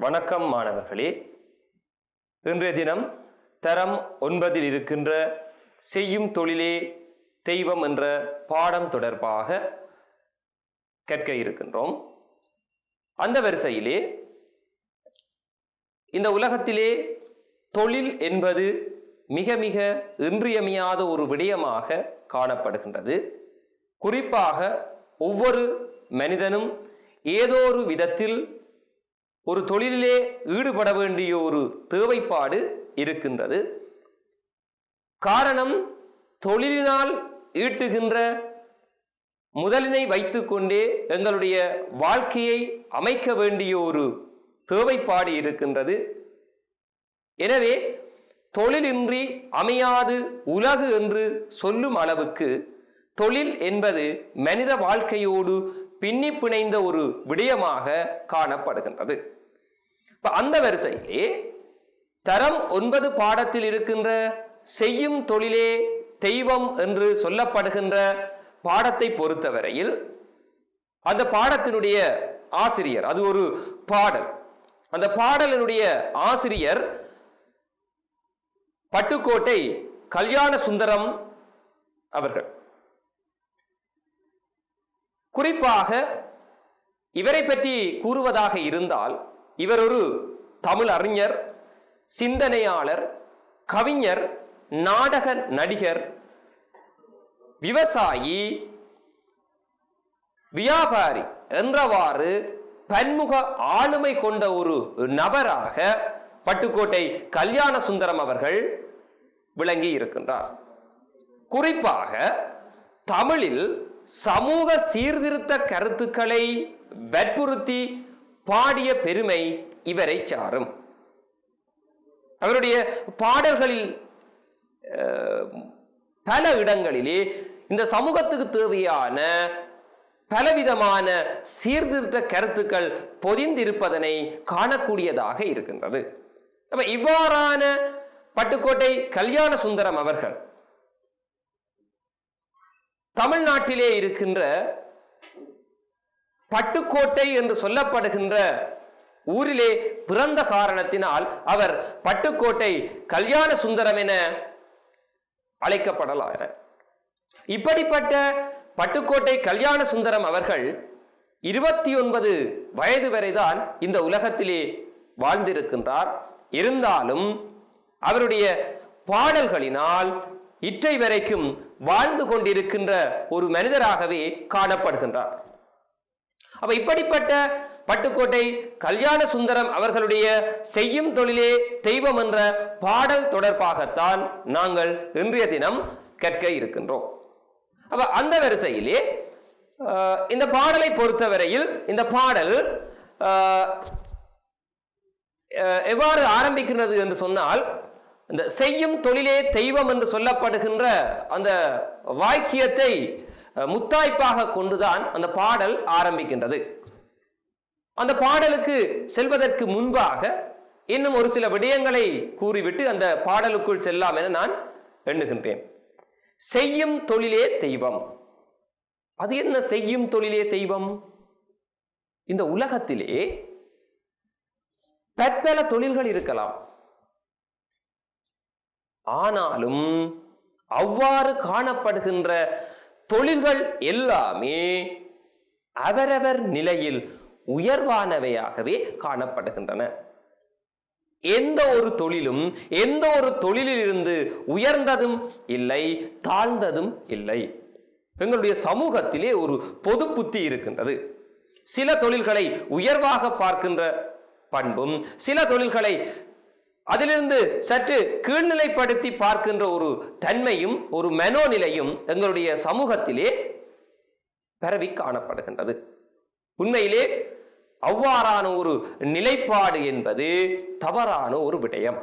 வணக்கம் மாணவர்களே. இன்றைய தினம் தரம் 9 இருக்கின்ற செய்யும் தொழிலே தெய்வம் என்ற பாடம் தொடர்பாக கற்க இருக்கின்றோம். அந்த வரிசையிலே இந்த உலகத்திலே தொழில் என்பது மிக மிக இன்றியமையாத ஒரு விடயமாக காணப்படுகின்றது. குறிப்பாக ஒவ்வொரு மனிதனும் ஏதோ ஒரு விதத்தில் ஒரு தொழிலிலே ஈடுபட வேண்டிய ஒரு தேவைப்பாடு இருக்கின்றது. காரணம், தொழிலினால் ஈட்டுகின்ற முதலினை வைத்துக்கொண்டே எங்களுடைய வாழ்க்கையை அமைக்க வேண்டிய ஒரு தேவைப்பாடு இருக்கின்றது. எனவே தொழிலின்றி அமையாது உலகு என்று சொல்லும் அளவுக்கு தொழில் என்பது மனித வாழ்க்கையோடு பின்னி பிணைந்த ஒரு விடயமாக காணப்படுகின்றது. அந்த வரிசையிலே தரம் 9 பாடத்தில் இருக்கின்ற செய்யும் தொழிலே தெய்வம் என்று சொல்லப்படுகின்ற பாடத்தை பொறுத்தவரையில் அந்த பாடத்தினுடைய ஆசிரியர், அது ஒரு பாடல், அந்த பாடலினுடைய ஆசிரியர் பட்டுக்கோட்டை கல்யாண சுந்தரம் அவர்கள். குறிப்பாக இவரை பற்றி கூறுவதாக இருந்தால், இவர் ஒரு தமிழ் அறிஞர், சிந்தனையாளர், கவிஞர், நாடக நடிகர், விவசாயி, வியாபாரி என்றவாறு பன்முக ஆளுமை கொண்ட ஒரு நபராக பட்டுக்கோட்டை கல்யாண சுந்தரம் அவர்கள் விளங்கி இருக்கின்றார். குறிப்பாக தமிழில் சமூக சீர்திருத்த கருத்துக்களை வற்புறுத்தி பாடிய பெருமை இவரை சாரும். அவருடைய பாடல்களில் பல இடங்களிலே இந்த சமூகத்துக்கு தேவையான பலவிதமான சீர்திருத்த கருத்துக்கள் பொதிந்திருப்பதனை காணக்கூடியதாக இருக்கின்றது. இவ்வாறான பட்டுக்கோட்டை கல்யாண சுந்தரம் அவர்கள் தமிழ்நாட்டிலே இருக்கின்ற பட்டுக்கோட்டை என்று சொல்லப்படுகின்ற ஊரிலே பிறந்த காரணத்தினால் அவர் பட்டுக்கோட்டை கல்யாண சுந்தரம் என அழைக்கப்படலாக. இப்படிப்பட்ட பட்டுக்கோட்டை கல்யாண சுந்தரம் அவர்கள் 29 வயது வரைதான் இந்த உலகத்திலே வாழ்ந்திருக்கின்றார். இருந்தாலும் அவருடைய பாடல்களினால் இற்றை வரைக்கும் வாழ்ந்து கொண்டிருக்கின்ற ஒரு மனிதராகவே காணப்படுகின்றார். இப்படிப்பட்ட பட்டுக்கோட்டை கல்யாண சுந்தரம் அவர்களுடைய செய்யும் தொழிலே தெய்வம் என்ற பாடல் தொடர்பாகத்தான் நாங்கள் இன்றைய தினம் கற்க இருக்கின்றோம். அந்த வரிசையிலே இந்த பாடலை பொறுத்தவரையில் இந்த பாடல் எவ்வாறு ஆரம்பிக்கின்றது என்று சொன்னால், இந்த செய்யும் தொழிலே தெய்வம் என்று சொல்லப்படுகின்ற அந்த வாக்கியத்தை முத்தாய்ப்பாக கொண்டுதான் அந்த பாடல் ஆரம்பிக்கின்றது. அந்த பாடலுக்கு செல்வதற்கு முன்பாக இன்னும் ஒரு சில விடயங்களை கூறிவிட்டு அந்த பாடலுக்குள் செல்லாம் என நான் எண்ணுகின்றேன். செய்யும் தொழிலே தெய்வம், அது என்ன செய்யும் தொழிலே தெய்வம்? இந்த உலகத்திலே பற்பல தொழில்கள் இருக்கலாம். ஆனாலும் அவ்வாறு காணப்படுகின்ற தொழில்கள் எல்லாமே அவரவர் நிலையில் உயர்வானவையாகவே காணப்படுகின்றன. எந்த ஒரு தொழிலும் எந்த ஒரு தொழிலில் இருந்து உயர்ந்ததும் இல்லை, தாழ்ந்ததும் இல்லை. எங்களுடைய சமூகத்திலே ஒரு பொது புத்தி இருக்கின்றது. சில தொழில்களை உயர்வாக பார்க்கின்ற பண்பும், சில தொழில்களை அதிலிருந்து சற்று கீழ்நிலைப்படுத்தி பார்க்கின்ற ஒரு தன்மையும் ஒரு மனோநிலையும் எங்களுடைய சமூகத்திலே பரவி காணப்படுகின்றது. உண்மையிலே அவ்வாறான ஒரு நிலைப்பாடு என்பது தவறான ஒரு விடயம்.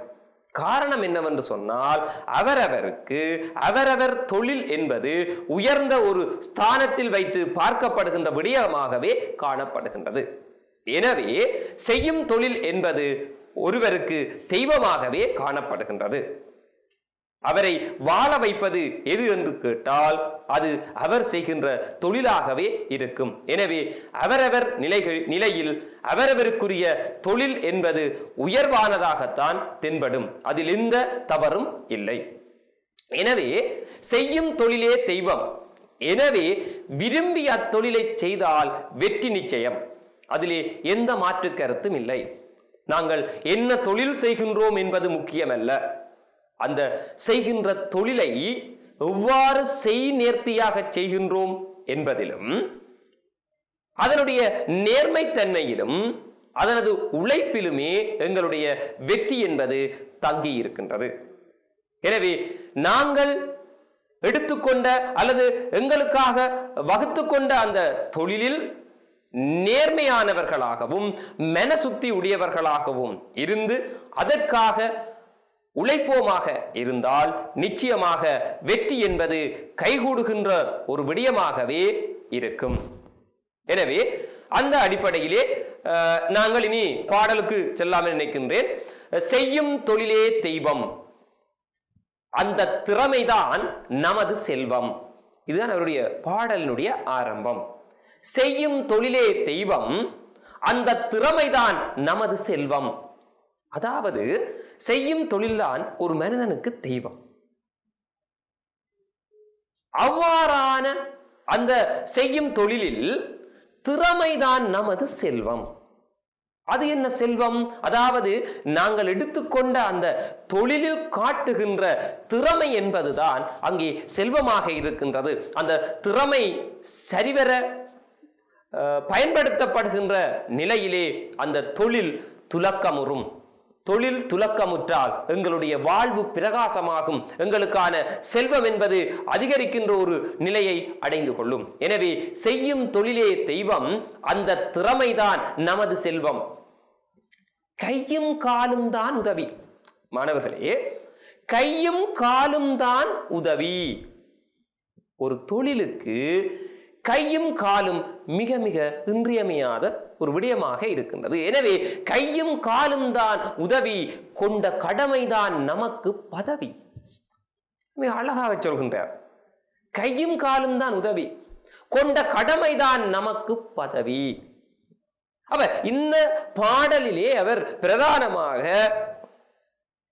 காரணம் என்னவென்று சொன்னால், அவரவருக்கு அவரவர் தொழில் என்பது உயர்ந்த ஒரு ஸ்தானத்தில் வைத்து பார்க்கப்படுகின்ற விடயமாகவே காணப்படுகின்றது. எனவே செய்யும் தொழில் என்பது ஒருவருக்கு தெய்வமாகவே காணப்படுகின்றது. அவரை வாழ வைப்பது எது என்று கேட்டால் அது அவர் செய்கின்ற தொழிலாகவே இருக்கும். எனவே அவரவர் நிலையில் அவரவருக்குரிய தொழில் என்பது உயர்வானதாகத்தான் தென்படும். அதில் எந்த தவறும் இல்லை. எனவே செய்யும் தொழிலே தெய்வம். எனவே விரும்பி அத்தொழிலை செய்தால் வெற்றி நிச்சயம். அதிலே எந்த மாற்று கருத்தும் இல்லை. நாங்கள் என்ன தொழில் செய்கின்றோம் என்பது முக்கியமல்ல. அந்த செய்கின்ற தொழிலை எவ்வாறு நேர்த்தியாக செய்கின்றோம் என்பதிலும் அதனுடைய நேர்மைத்தன்மையிலும் அதனது உழைப்பிலுமே எங்களுடைய வெற்றி என்பது தங்கி இருக்கின்றது. எனவே நாங்கள் எடுத்துக்கொண்ட அல்லது எங்களுக்காக வகுத்து கொண்ட அந்த தொழிலில் நேர்மையானவர்களாகவும் மனசுத்தி உடையவர்களாகவும் இருந்து அதற்காக உழைப்போமாக இருந்தால் நிச்சயமாக வெற்றி என்பது கைகூடுகின்ற ஒரு விடயமாகவே இருக்கும். எனவே அந்த அடிப்படையிலே நாங்கள் இனி பாடலுக்கு செல்லாமல் நினைக்கின்றேன். செய்யும் தொழிலே தெய்வம், அந்த திறமைதான் நமது செல்வம். இதுதான் அவருடைய பாடலினுடைய ஆரம்பம். செய்யும் தொழிலே தெய்வம், அந்த திறமைதான் நமது செல்வம். அதாவது செய்யும் தொழில்தான் ஒரு மனிதனுக்கு தெய்வம். அவ்வாறான அந்த செய்யும் தொழிலில் திறமைதான் நமது செல்வம். அது என்ன செல்வம்? அதாவது நாங்கள் எடுத்துக்கொண்ட அந்த தொழிலில் காட்டுகின்ற திறமை என்பதுதான் அங்கே செல்வமாக இருக்கின்றது. அந்த திறமை சரிவர பயன்படுத்தப்படுகின்ற நிலையிலே அந்த தொழில் துலக்கமுறும். தொழில் துலக்கமுற்றால் எங்களுடைய வாழ்வு பிரகாசமாகும். எங்களுக்கான செல்வம் என்பது அதிகரிக்கின்ற ஒரு நிலையை அடைந்து கொள்ளும். எனவே செய்யும் தொழிலே தெய்வம், அந்த திறமைதான் நமது செல்வம். கையும் காலும் தான் உதவி. மாணவர்களே, கையும் காலும் தான் உதவி. ஒரு தொழிலுக்கு கையும் காலும் மிக மிக இன்றியமையாத ஒரு விடயமாக இருக்கின்றது. எனவே கையும் காலும் தான் உதவி, கொண்ட கடமைதான் நமக்கு பதவி. மிக அழகாக சொல்கின்றார். கையும் காலும் தான் உதவி, கொண்ட கடமைதான் நமக்கு பதவி. அப்ப இந்த பாடலிலே அவர் பிரதானமாக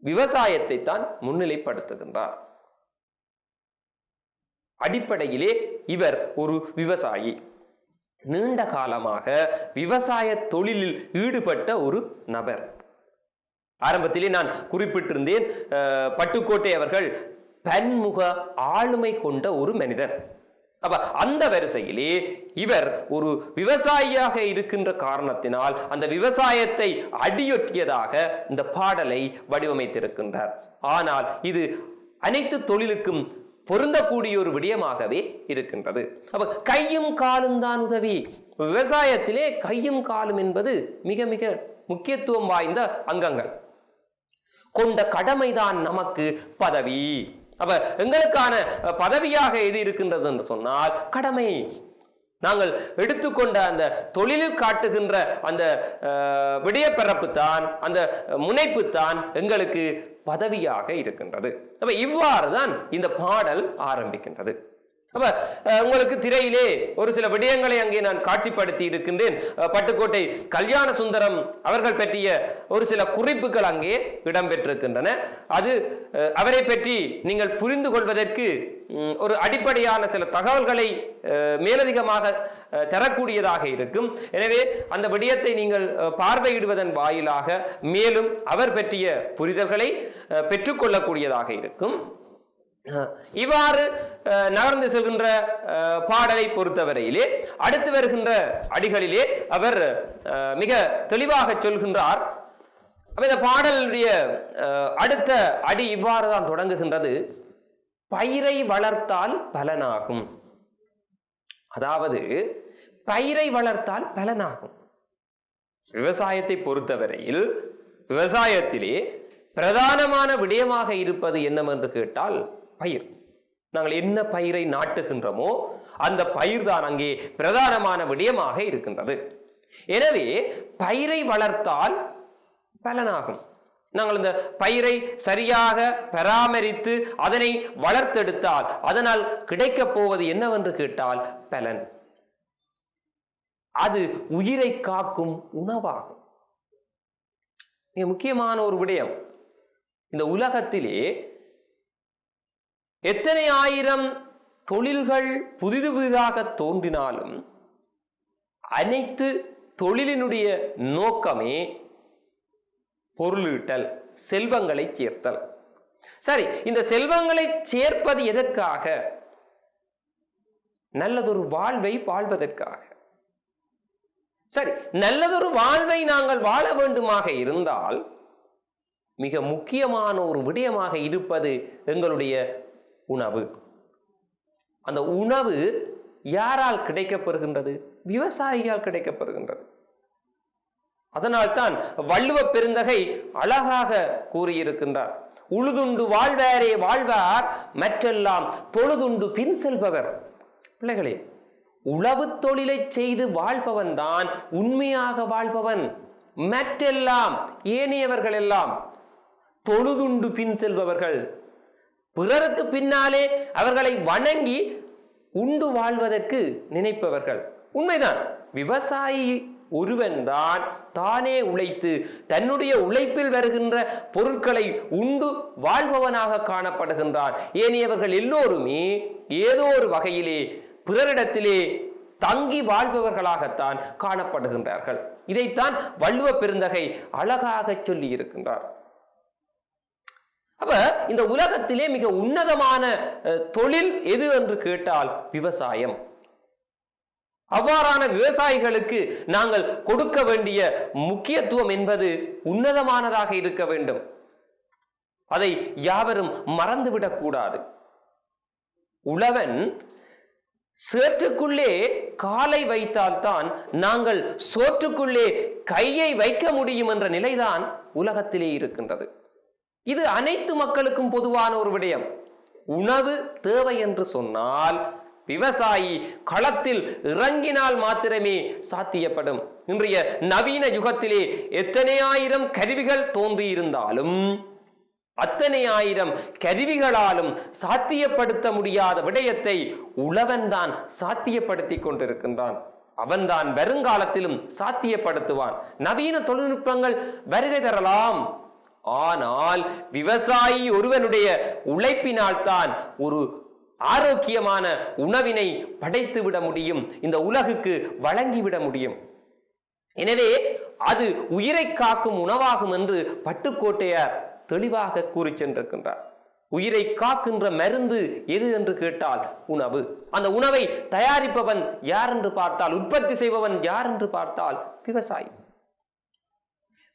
விவசாயத்தை தான் முன்னிலைப்படுத்துகின்றார். அடிப்படையிலே இவர் ஒரு விவசாயி, நீண்ட காலமாக விவசாய தொழிலில் ஈடுபட்ட ஒரு நபர். ஆரம்பத்திலே நான் குறிப்பிட்டிருந்தேன், பட்டுக்கோட்டை அவர்கள் பன்முக ஆளுமை கொண்ட ஒரு மனிதர். அப்ப அந்த வரிசையிலே இவர் ஒரு விவசாயியாக இருக்கின்ற காரணத்தினால் அந்த விவசாயத்தை அடியொற்றியதாக இந்த பாடலை வடிவமைத்திருக்கின்றார். ஆனால் இது அனைத்து தொழிலுக்கும் பொருந்தக்கூடிய ஒரு விடயமாகவே இருக்கின்றது. அப்ப கையும் காலும் தான் உதவி. விவசாயத்திலே கையும் காலும் என்பது மிக மிக முக்கியத்துவம் வாய்ந்த அங்கங்கள். கொண்ட கடமைதான் நமக்கு பதவி. அப்ப எங்களுக்கான பதவியாக எது இருக்கின்றது என்று சொன்னால் கடமை. நாங்கள் எடுத்துக்கொண்ட அந்த தொழிலில் காட்டுகின்ற அந்த விடயப்பரப்பு தான், அந்த முனைப்பு தான் எங்களுக்கு பதவியாக இருக்கின்றது. அப்ப இவ்வாறு தான் இந்த பாடல் ஆரம்பிக்கின்றது. அப்ப உங்களுக்கு திரையிலே ஒரு சில விடயங்களை அங்கே நான் காட்சிப்படுத்தி இருக்கின்றேன். பட்டுக்கோட்டை கல்யாண சுந்தரம் அவர்கள் பற்றிய ஒரு சில குறிப்புகள் அங்கே இடம்பெற்றிருக்கின்றன. அது அவரை பற்றி நீங்கள் புரிந்து கொள்வதற்கு ஒரு அடிப்படையான சில தகவல்களை மேலதிகமாக தரக்கூடியதாக இருக்கும். எனவே அந்த விடயத்தை நீங்கள் பார்வையிடுவதன் வாயிலாக மேலும் அவர் பற்றிய புரிதல்களை பெற்றுக்கொள்ளக்கூடியதாக இருக்கும். இவ்வாறு நகர்ந்து செல்கின்ற பாடலை பொறுத்தவரையிலே அடுத்து வருகின்ற அடிகளிலே அவர் மிக தெளிவாக சொல்கின்றார். இந்த பாடலுடைய அடுத்த அடி இவ்வாறு தான் தொடங்குகின்றது. பயிரை வளர்த்தால் பலனாகும். அதாவது பயிரை வளர்த்தால் பலனாகும். விவசாயத்தை பொறுத்தவரையில் விவசாயத்திலே பிரதானமான விடயமாக இருப்பது என்னவென்று கேட்டால் பயிர். நாங்கள் என்ன பயிரை நாட்டுகின்றோமோ அந்த பயிர் தான் அங்கே பிரதானமான விடயமாக இருக்கின்றது. எனவே பயிரை வளர்த்தால் பலனாகும். நாங்கள் இந்த பயிரை சரியாக பராமரித்து அதனை வளர்த்தெடுத்தால் அதனால் கிடைக்கப் போவது என்னவென்று கேட்டால் பலன். அது உயிரை காக்கும் உணவாகும். மிக முக்கியமான ஒரு விடயம். இந்த உலகத்திலே எத்தனை ஆயிரம் தொழில்கள் புதிதாக தோன்றினாலும் அனைத்து தொழிலினுடைய நோக்கமே பொருளீட்டல், செல்வங்களை சேர்த்தல். சரி, இந்த செல்வங்களை சேர்ப்பது எதற்காக? நல்லதொரு வாழ்வை வாழ்வதற்காக. சரி, நல்லதொரு வாழ்வை நாங்கள் வாழ வேண்டுமாக இருந்தால் மிக முக்கியமான ஒரு விடயமாக இருப்பது எங்களுடைய உணவு. அந்த உணவு யாரால் கிடைக்கப்பெறுகின்றது? விவசாயியால் கிடைக்கப்பெறுகின்றது. அதனால்தான் வள்ளுவ பெருந்தகை அழகாக கூறியிருக்கின்றார், உழுதுண்டு வாழ்வாரே வாழ்வார் மற்றெல்லாம் தொழுதுண்டு பின் செல்பவர். பிள்ளைகளே, உழவு தொழிலை செய்து வாழ்பவன் தான் உண்மையாக வாழ்பவன். மற்றெல்லாம் ஏனையவர்கள் எல்லாம் தொழுதுண்டு பின் செல்பவர்கள், பிறருக்கு பின்னாலே அவர்களை வணங்கி உண்டு வாழ்வதற்கு நினைப்பவர்கள். உண்மைதான், விவசாயி ஒருவன் தான் தானே உழைத்து தன்னுடைய உழைப்பில் வருகின்ற பொருட்களை உண்டு வாழ்பவனாக காணப்படுகின்றான். ஏனையவர்கள் எல்லோருமே ஏதோ ஒரு வகையிலே பிறரிடத்திலே தங்கி வாழ்பவர்களாகத்தான் காணப்படுகின்றார்கள். இதைத்தான் வள்ளுவ பெருந்தகை அழகாக சொல்லி இருக்கின்றார். அப்ப இந்த உலகத்திலே மிக உன்னதமான தொழில் எது என்று கேட்டால் விவசாயம். அவ்வாறான விவசாயிகளுக்கு நாங்கள் கொடுக்க வேண்டிய முக்கியத்துவம் என்பது உன்னதமானதாக இருக்க வேண்டும். அதை யாவரும் மறந்துவிடக் கூடாது. உழவன் சேற்றுக்குள்ளே காலை வைத்தால்தான் நாங்கள் சோற்றுக்குள்ளே கையை வைக்க முடியும் என்ற நிலைதான் உலகத்திலே இருக்கின்றது. இது அனைத்து மக்களுக்கும் பொதுவான ஒரு விடயம். உணவு தேவை என்று சொன்னால் விவசாயி களத்தில் இறங்கினால் மாத்திரமே சாத்தியப்படும். இன்றைய நவீன யுகத்திலே எத்தனை ஆயிரம் கருவிகள் தோன்றியிருந்தாலும் அத்தனை ஆயிரம் கருவிகளாலும் சாத்தியப்படுத்த முடியாத விடயத்தை உழவன் தான் சாத்தியப்படுத்தி கொண்டிருக்கின்றான். அவன்தான் வருங்காலத்திலும் சாத்தியப்படுத்துவான். நவீன தொழில்நுட்பங்கள் வருகை தரலாம், ஆனால் விவசாயி ஒருவனுடைய உழைப்பினால் தான் ஒரு ஆரோக்கியமான உணவினை படைத்து விட முடியும், இந்த உலகுக்கு வழங்கிவிட முடியும். எனவே அது உயிரை காக்கும் உணவாகும் என்று பட்டுக்கோட்டையார் தெளிவாக கூறி சென்றிருக்கின்றார். உயிரை காக்கின்ற மருந்து எது என்று கேட்டால் உணவு. அந்த உணவை தயாரிப்பவன் யார் என்று பார்த்தால், உற்பத்தி செய்பவன் யார் என்று பார்த்தால் விவசாயி.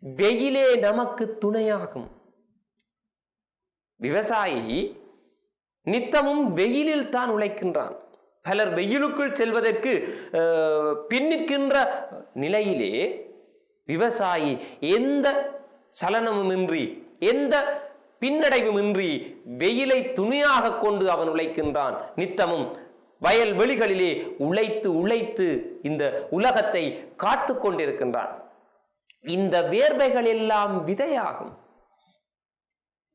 வெயிலே நமக்கு துணையாகும். விவசாயி நித்தமும் வெயிலில் தான் உழைக்கின்றான். பலர் வெயிலுக்குள் செல்வதற்கு பின்னிற்கின்ற நிலையிலே விவசாயி எந்த சலனமுமின்றி எந்த பின்னடைவுமின்றி வெயிலை துணியாக கொண்டு அவன் உழைக்கின்றான். நித்தமும் வயல் வெளிகளிலே உழைத்து உழைத்து இந்த உலகத்தை காத்து கொண்டிருக்கின்றான். இந்த வேர்வைகள் எல்லாம் விதையாகும்.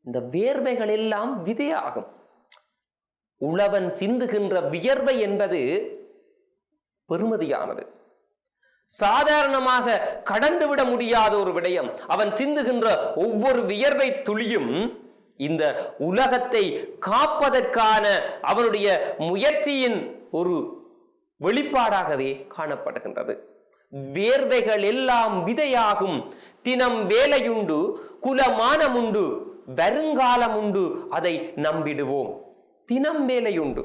இந்த வேர்வைகள் எல்லாம் விதையாகும். உழவன் சிந்துகின்ற வியர்வை என்பது பெருமதியானது. சாதாரணமாக கடந்துவிட முடியாத ஒரு விடயம். அவன் சிந்துகின்ற ஒவ்வொரு வியர்வை துளியும் இந்த உலகத்தை காப்பதற்கான அவனுடைய முயற்சியின் ஒரு வெளிப்பாடாகவே காணப்படுகின்றது. வேர்வைகள் எல்லாம் விதையாகும். தினம் வேலையுண்டு, குலமானமுண்டு, வருங்காலமுண்டு, அதை நம்பிடுவோம். தினம் வேலையுண்டு.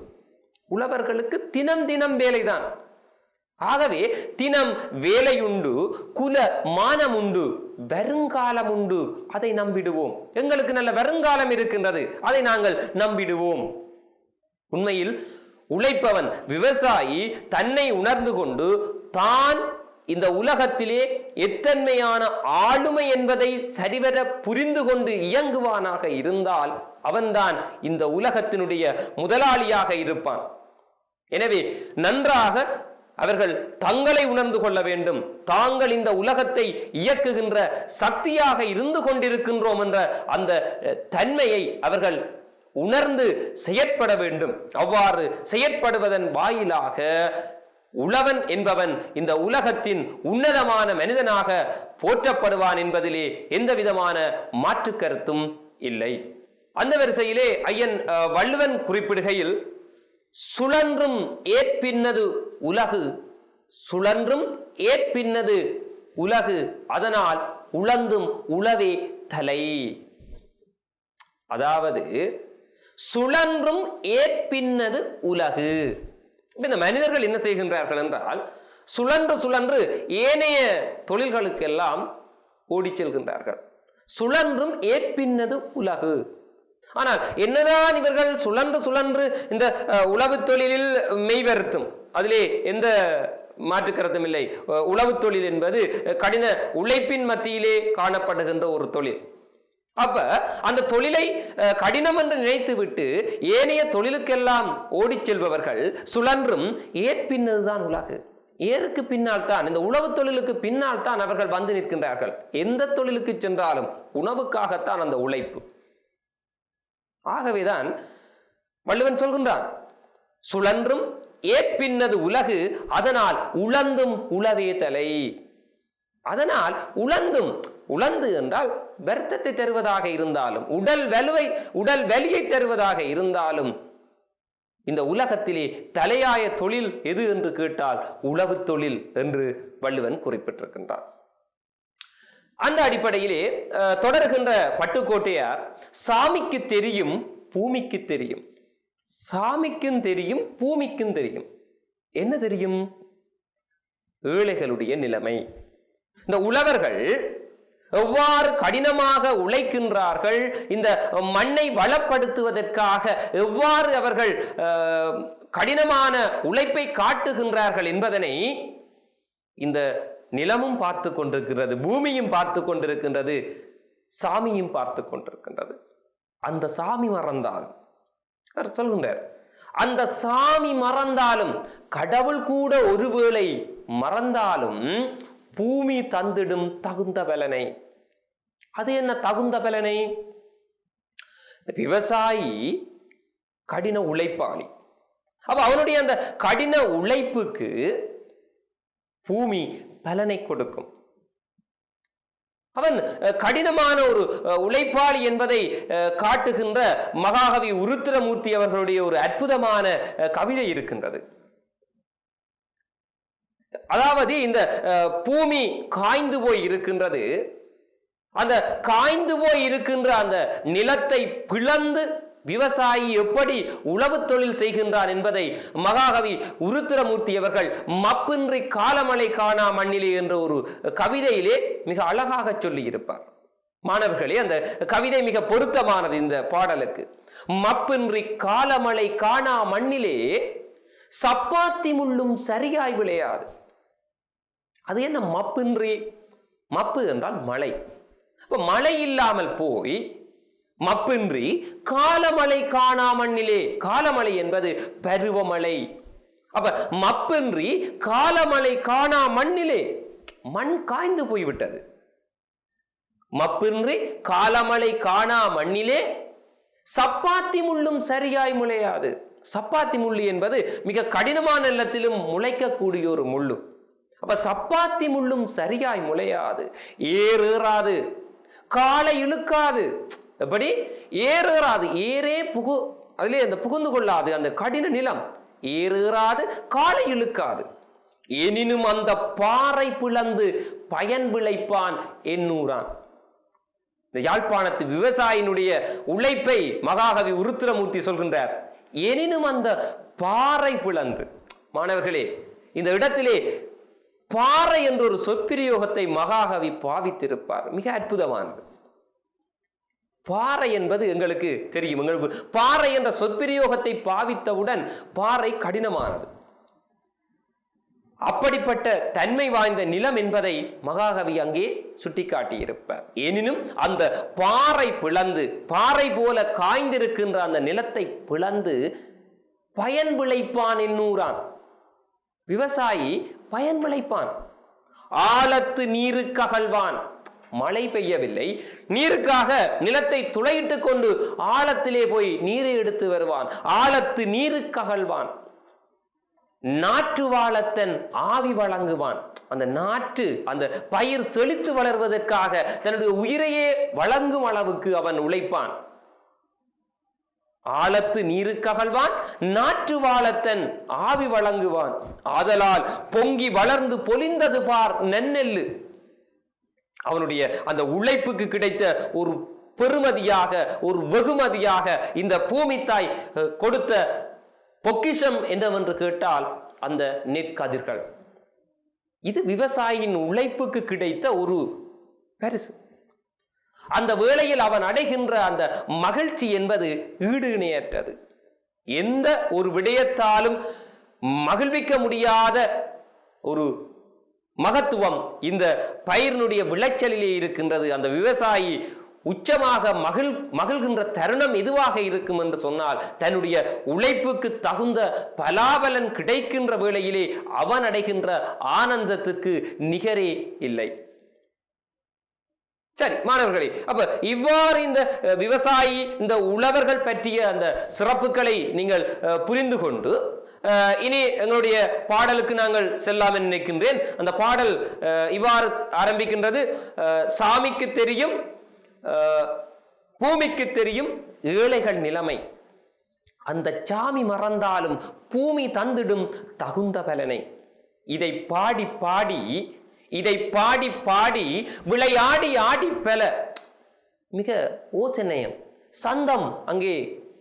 உழவர்களுக்கு தினம் தினம் வேலைதான். ஆகவே தினம் வேலையுண்டு, குல மானமுண்டு, வருங்காலம் உண்டு, அதை நம்பிடுவோம். எங்களுக்கு நல்ல வருங்காலம் இருக்கின்றது, அதை நாங்கள் நம்பிடுவோம். உண்மையில் உழைப்பவன் விவசாயி தன்னை உணர்ந்து கொண்டு தான் இந்த உலகத்திலே எத்தன்மையான ஆளுமை என்பதை சரிவர புரிந்து கொண்டு இயங்குவானாக இருந்தால் அவன்தான் இந்த உலகத்தினுடைய முதலாளியாக இருப்பான். எனவே நன்றாக அவர்கள் தங்களை உணர்ந்து கொள்ள வேண்டும். தாங்கள் இந்த உலகத்தை இயக்குகின்ற சக்தியாக இருந்து கொண்டிருக்கின்றோம் என்ற அந்த தன்மையை அவர்கள் உணர்ந்து செயற்பட வேண்டும். அவ்வாறு செயற்படுவதன் வாயிலாக உழவன் என்பவன் இந்த உலகத்தின் உன்னதமான மனிதனாக போற்றப்படுவான் என்பதிலே எந்த விதமான மாற்று கருத்தும் இல்லை. அந்த வரிசையிலே ஐயன் வள்ளுவன் குறிப்பிடுகையில், சுழன்றும் ஏற்பின்னது உலகு, சுழன்றும் ஏற்பின்னது உலகு, அதனால் உழந்தும் உளவே தலை. அதாவது சுழன்றும் ஏற்பின்னது உலகு. இந்த மனிதர்கள் என்ன செய்கின்றார்கள் என்றால், சுழன்று சுழன்று ஏனைய தொழில்களுக்கெல்லாம் ஓடி செல்கின்றார்கள். சுழன்றும் ஏற்பின்னது உலகு. ஆனால் என்னதான் இவர்கள் சுழன்று சுழன்று இந்த உழவு தொழிலில் மெய்வருத்தும், அதிலே எந்த மாற்று கருத்தும் இல்லை. உழவு தொழில் என்பது கடின உழைப்பின் மத்தியிலே காணப்படுகின்ற ஒரு தொழில். அப்ப அந்த தொழிலை கடினம் என்று நினைத்து விட்டு ஏனைய தொழிலுக்கெல்லாம் ஓடி செல்பவர்கள் சுழன்றும் ஏற்பின்னதுதான் உலகு. ஏருக்கு பின்னால் தான், இந்த உழவு தொழிலுக்கு பின்னால் தான் அவர்கள் வந்து நிற்கின்றார்கள். எந்த தொழிலுக்கு சென்றாலும் உணவுக்காகத்தான் அந்த உழைப்பு. ஆகவேதான் வள்ளுவன் சொல்கின்றான், சுழன்றும் ஏற்பின்னது உலகு, அதனால் உழந்தும் உளவே தலை. அதனால் உழந்தும், உழந்து என்றால் வருத்தத்தை தருவதாக இருந்தாலும், உடல் வலியை தருவதாக இருந்தாலும், இந்த உலகத்திலே தலையாய தொழில் எது என்று கேட்டால் உழவு தொழில் என்று வள்ளுவன் குறிப்பிட்டிருக்கின்றான். அந்த அடிப்படையிலே தொடர்கின்ற பட்டுக்கோட்டையார், சாமிக்கு தெரியும் பூமிக்கு தெரியும். சாமிக்கும் தெரியும் பூமிக்கும் தெரியும். என்ன தெரியும்? ஏழைகளுடைய நிலைமை. இந்த உழவர்கள் எவ்வாறு கடினமாக உழைக்கின்றார்கள், இந்த மண்ணை வளப்படுத்துவதற்காக எவ்வாறு அவர்கள் கடினமான உழைப்பை காட்டுகின்றார்கள் என்பதனை இந்த நிலமும் பார்த்து கொண்டிருக்கிறது, பூமியும் பார்த்து கொண்டிருக்கின்றது, சாமியும் பார்த்து கொண்டிருக்கின்றது. அந்த சாமி மறந்தால் சொல்கின்றார், அந்த சாமி மறந்தாலும், கடவுள் கூட ஒருவேளை மறந்தாலும் பூமி தந்திடும் தகுந்த பலனை. அது என்ன தகுந்த பலனை? விவசாயி கடின உழைப்பாளி. அப்ப அவனுடைய அந்த கடின உழைப்புக்கு பூமி பலனை கொடுக்கும். அவன் கடினமான ஒரு உழைப்பாளி என்பதை காட்டுகின்ற மகாகவி உருத்திரமூர்த்தி அவர்களுடைய ஒரு அற்புதமான கவிதை இருக்கின்றது. அதாவது இந்த பூமி காய்ந்து போய் இருக்கின்றது, அந்த காய்ந்து போய் இருக்கின்ற அந்த நிலத்தை பிளந்து விவசாயி எப்படி உழவு தொழில் செய்கின்றான் என்பதை மகாகவி உருத்திரமூர்த்தி அவர்கள் மப்பின்றி காலமழை காணா மண்ணிலே என்ற ஒரு கவிதையிலே மிக அழகாக சொல்லி இருப்பார். மாணவர்களே, அந்த கவிதை மிக பொருத்தமானது இந்த பாடலுக்கு. மப்பின்றி காலமழை காணா மண்ணிலே சப்பாத்தி முள்ளும் சரியாய் விளையாது. அது என்ன மப்பின்றி? மப்பு என்றால் மழை. அப்ப மழை இல்லாமல் போய் மப்பின்றி காலமழை காணா மண்ணிலே, காலமழை என்பது பருவமழை. அப்ப மப்பின்றி காலமழை காணா மண்ணிலே, மண் காய்ந்து போய்விட்டது. மப்பின்றி காலமழை காணா மண்ணிலே சப்பாத்தி முள்ளும் சரியாய் முளையாது. சப்பாத்தி முள்ளு என்பது மிக கடினமான நிலத்திலும் முளைக்கக்கூடிய ஒரு முள்ளு. அப்ப சப்பாத்தி முள்ளும் சரியாய் முளையாது, ஏறாது, காலை இழுக்காது. எப்படி? ஏறாது, ஏரே அதிலே அந்த புகுந்து கொள்ளாது அந்த கடின நிலம். ஏறாது, காலை இழுக்காது. எனினும் அந்த பாறை பிளந்து பயன் விளைப்பான் என்னூரான். இந்த யாழ்ப்பாணத்து விவசாயினுடைய உழைப்பை மகாகவி உருத்திரமூர்த்தி சொல்கின்றார். எனினும் அந்த பாறை பிளந்து. மாணவர்களே, இந்த இடத்திலே பாறை என்ற ஒரு சொற்பிரயோகத்தை மகாகவி பாவித்திருப்பார். மிக அற்புதமானது. பாறை என்பது எங்களுக்கு தெரியும். எங்களுக்கு பாறை என்ற சொற்பிரயோகத்தை பாவித்தவுடன் பாறை கடினமானது. அப்படிப்பட்ட தன்மை வாய்ந்த நிலம் என்பதை மகாகவி அங்கே சுட்டிக்காட்டியிருப்பார். எனினும் அந்த பாறை பிளந்து, பாறை போல காய்ந்திருக்கின்ற அந்த நிலத்தை பிளந்து பயன் விளைப்பான் என்னூரான். விவசாயி பயன் விளைப்பான். ஆழத்து நீருக்கு அகழ்வான். மழை பெய்யவில்லை, நீருக்காக நிலத்தை துளையிட்டு கொண்டு ஆழத்திலே போய் நீரை எடுத்து வருவான். ஆழத்து நீருக்கு அகழ்வான். நாற்று வாழத்தன் ஆவி வழங்குவான். அந்த நாற்று, அந்த பயிர் செழித்து வளர்வதற்காக தன்னுடைய உயிரையே வழங்கும் அளவுக்கு அவன் உழைப்பான். ஆழத்து நீருக்கு அகழ்வான், நாற்று வாழத்தன் ஆவி வழங்குவான். ஆதலால் பொங்கி வளர்ந்து பொலிந்தது பார் நெல்லு. அவனுடைய அந்த உழைப்புக்கு கிடைத்த ஒரு பெருமதியாக, ஒரு வெகுமதியாக இந்த பூமி தாய் கொடுத்த பொக்கிஷம் என்னவென்று கேட்டால் அந்த நெற்கதிர்கள். இது விவசாயியின் உழைப்புக்கு கிடைத்த ஒரு பரிசு. அந்த வேளையில் அவன் அடைகின்ற அந்த மகிழ்ச்சி என்பது ஈடு இணையற்றது. எந்த ஒரு விடயத்தாலும் மகிழ்விக்க முடியாத ஒரு மகத்துவம் இந்த பயிரினுடைய விளைச்சலிலே இருக்கின்றது. அந்த விவசாயி உச்சமாக மகிழ்கின்ற தருணம் எதுவாக இருக்கும் என்று சொன்னால், தன்னுடைய உழைப்புக்கு தகுந்த பலாபலன் கிடைக்கின்ற வேளையிலே அவன் அடைகின்ற ஆனந்தத்துக்கு நிகரே இல்லை. சரி மாணவர்களே, அப்ப இவ்வாறு இந்த விவசாயி, இந்த உழவர்கள் பற்றிய அந்த சிறப்புகளை நீங்கள் புரிந்து கொண்டு இனி எங்களுடைய பாடலுக்கு நாங்கள் செல்லாமல் நினைக்கின்றேன். அந்த பாடல் இவ்வாறு ஆரம்பிக்கின்றது. சாமிக்கு தெரியும், பூமிக்கு தெரியும் ஏழைகள் நிலைமை. அந்த சாமி மறந்தாலும் பூமி தந்திடும் தகுந்த பலனை. இதை பாடி பாடி விளையாடி ஆடி பெல. மிக ஓசனையம், சந்தம் அங்கே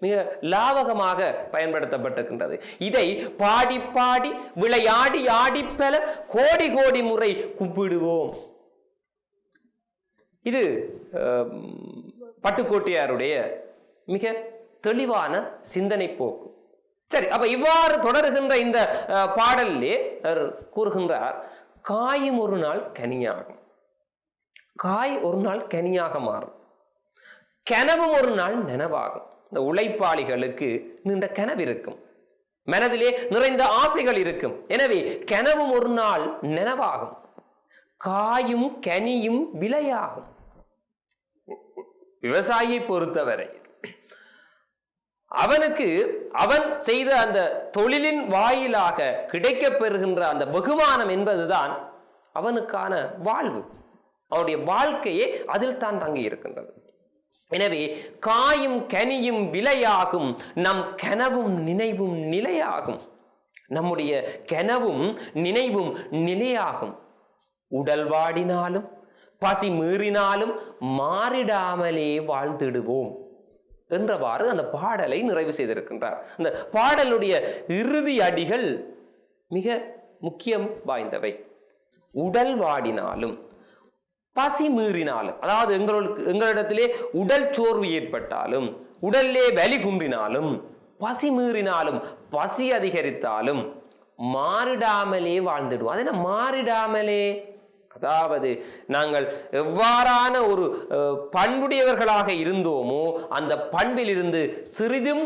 மிக லாவகமாக பயன்படுத்தப்பட்டிருக்கின்றது. இதை பாடி பாடி விளையாடி ஆடி பெல கோடி கோடி முறை கும்பிடுவோம். இது பட்டுக்கோட்டையாருடைய மிக தெளிவான சிந்தனை போக்கு. சரி, அப்ப இவ்வாறு தொடர்கின்ற இந்த பாடலிலே கூறுகின்றார், காயும் ஒரு நாள் கனியாகும். காய் ஒரு நாள் கனியாக மாறும். கனவும் ஒரு நாள் நனவாகும். இந்த உழைப்பாளிகளுக்கு நீண்ட கனவு இருக்கும், மனதிலே நிறைந்த ஆசைகள் இருக்கும். எனவே கனவும் ஒரு நாள் நனவாகும், காயும் கனியும் விலையாகும். விவசாயியை பொறுத்தவரை அவனுக்கு அவன் செய்த அந்த தொழிலின் வாயிலாக கிடைக்க பெறுகின்ற அந்த வெகுமானம் என்பதுதான் அவனுக்கான வாழ்வு. அவனுடைய வாழ்க்கையே அதில் தான் தங்கி இருக்கின்றது. எனவே காயும் கனியும் விலையாகும், நம் கனவும் நினைவும் நிலையாகும். நம்முடைய கனவும் நினைவும் நிலையாகும். உடல் வாடினாலும் பசி மீறினாலும் மாறிடாமலே வாழ்ந்திடுவோம் என்றவாறு அந்த பாடலை நிறைவு செய்திருக்கின்றார். அந்த பாடலுடைய இறுதி அடிகள் மிக முக்கியம் வாய்ந்தவை. உடல் வாடினாலும் பசி மீறினாலும், அதாவது எங்களிடத்திலே உடல் சோர்வு ஏற்பட்டாலும், உடல்லே வலி குன்றினாலும், பசி மீறினாலும், பசி அதிகரித்தாலும் மாறிடாமலே வாழ்ந்துடுவோம். அது என்ன மாறிடாமலே? அதாவது நாங்கள் எவ்வாறான ஒரு பண்புடையவர்களாக இருந்தோமோ அந்த பண்பில் இருந்து சிறிதும்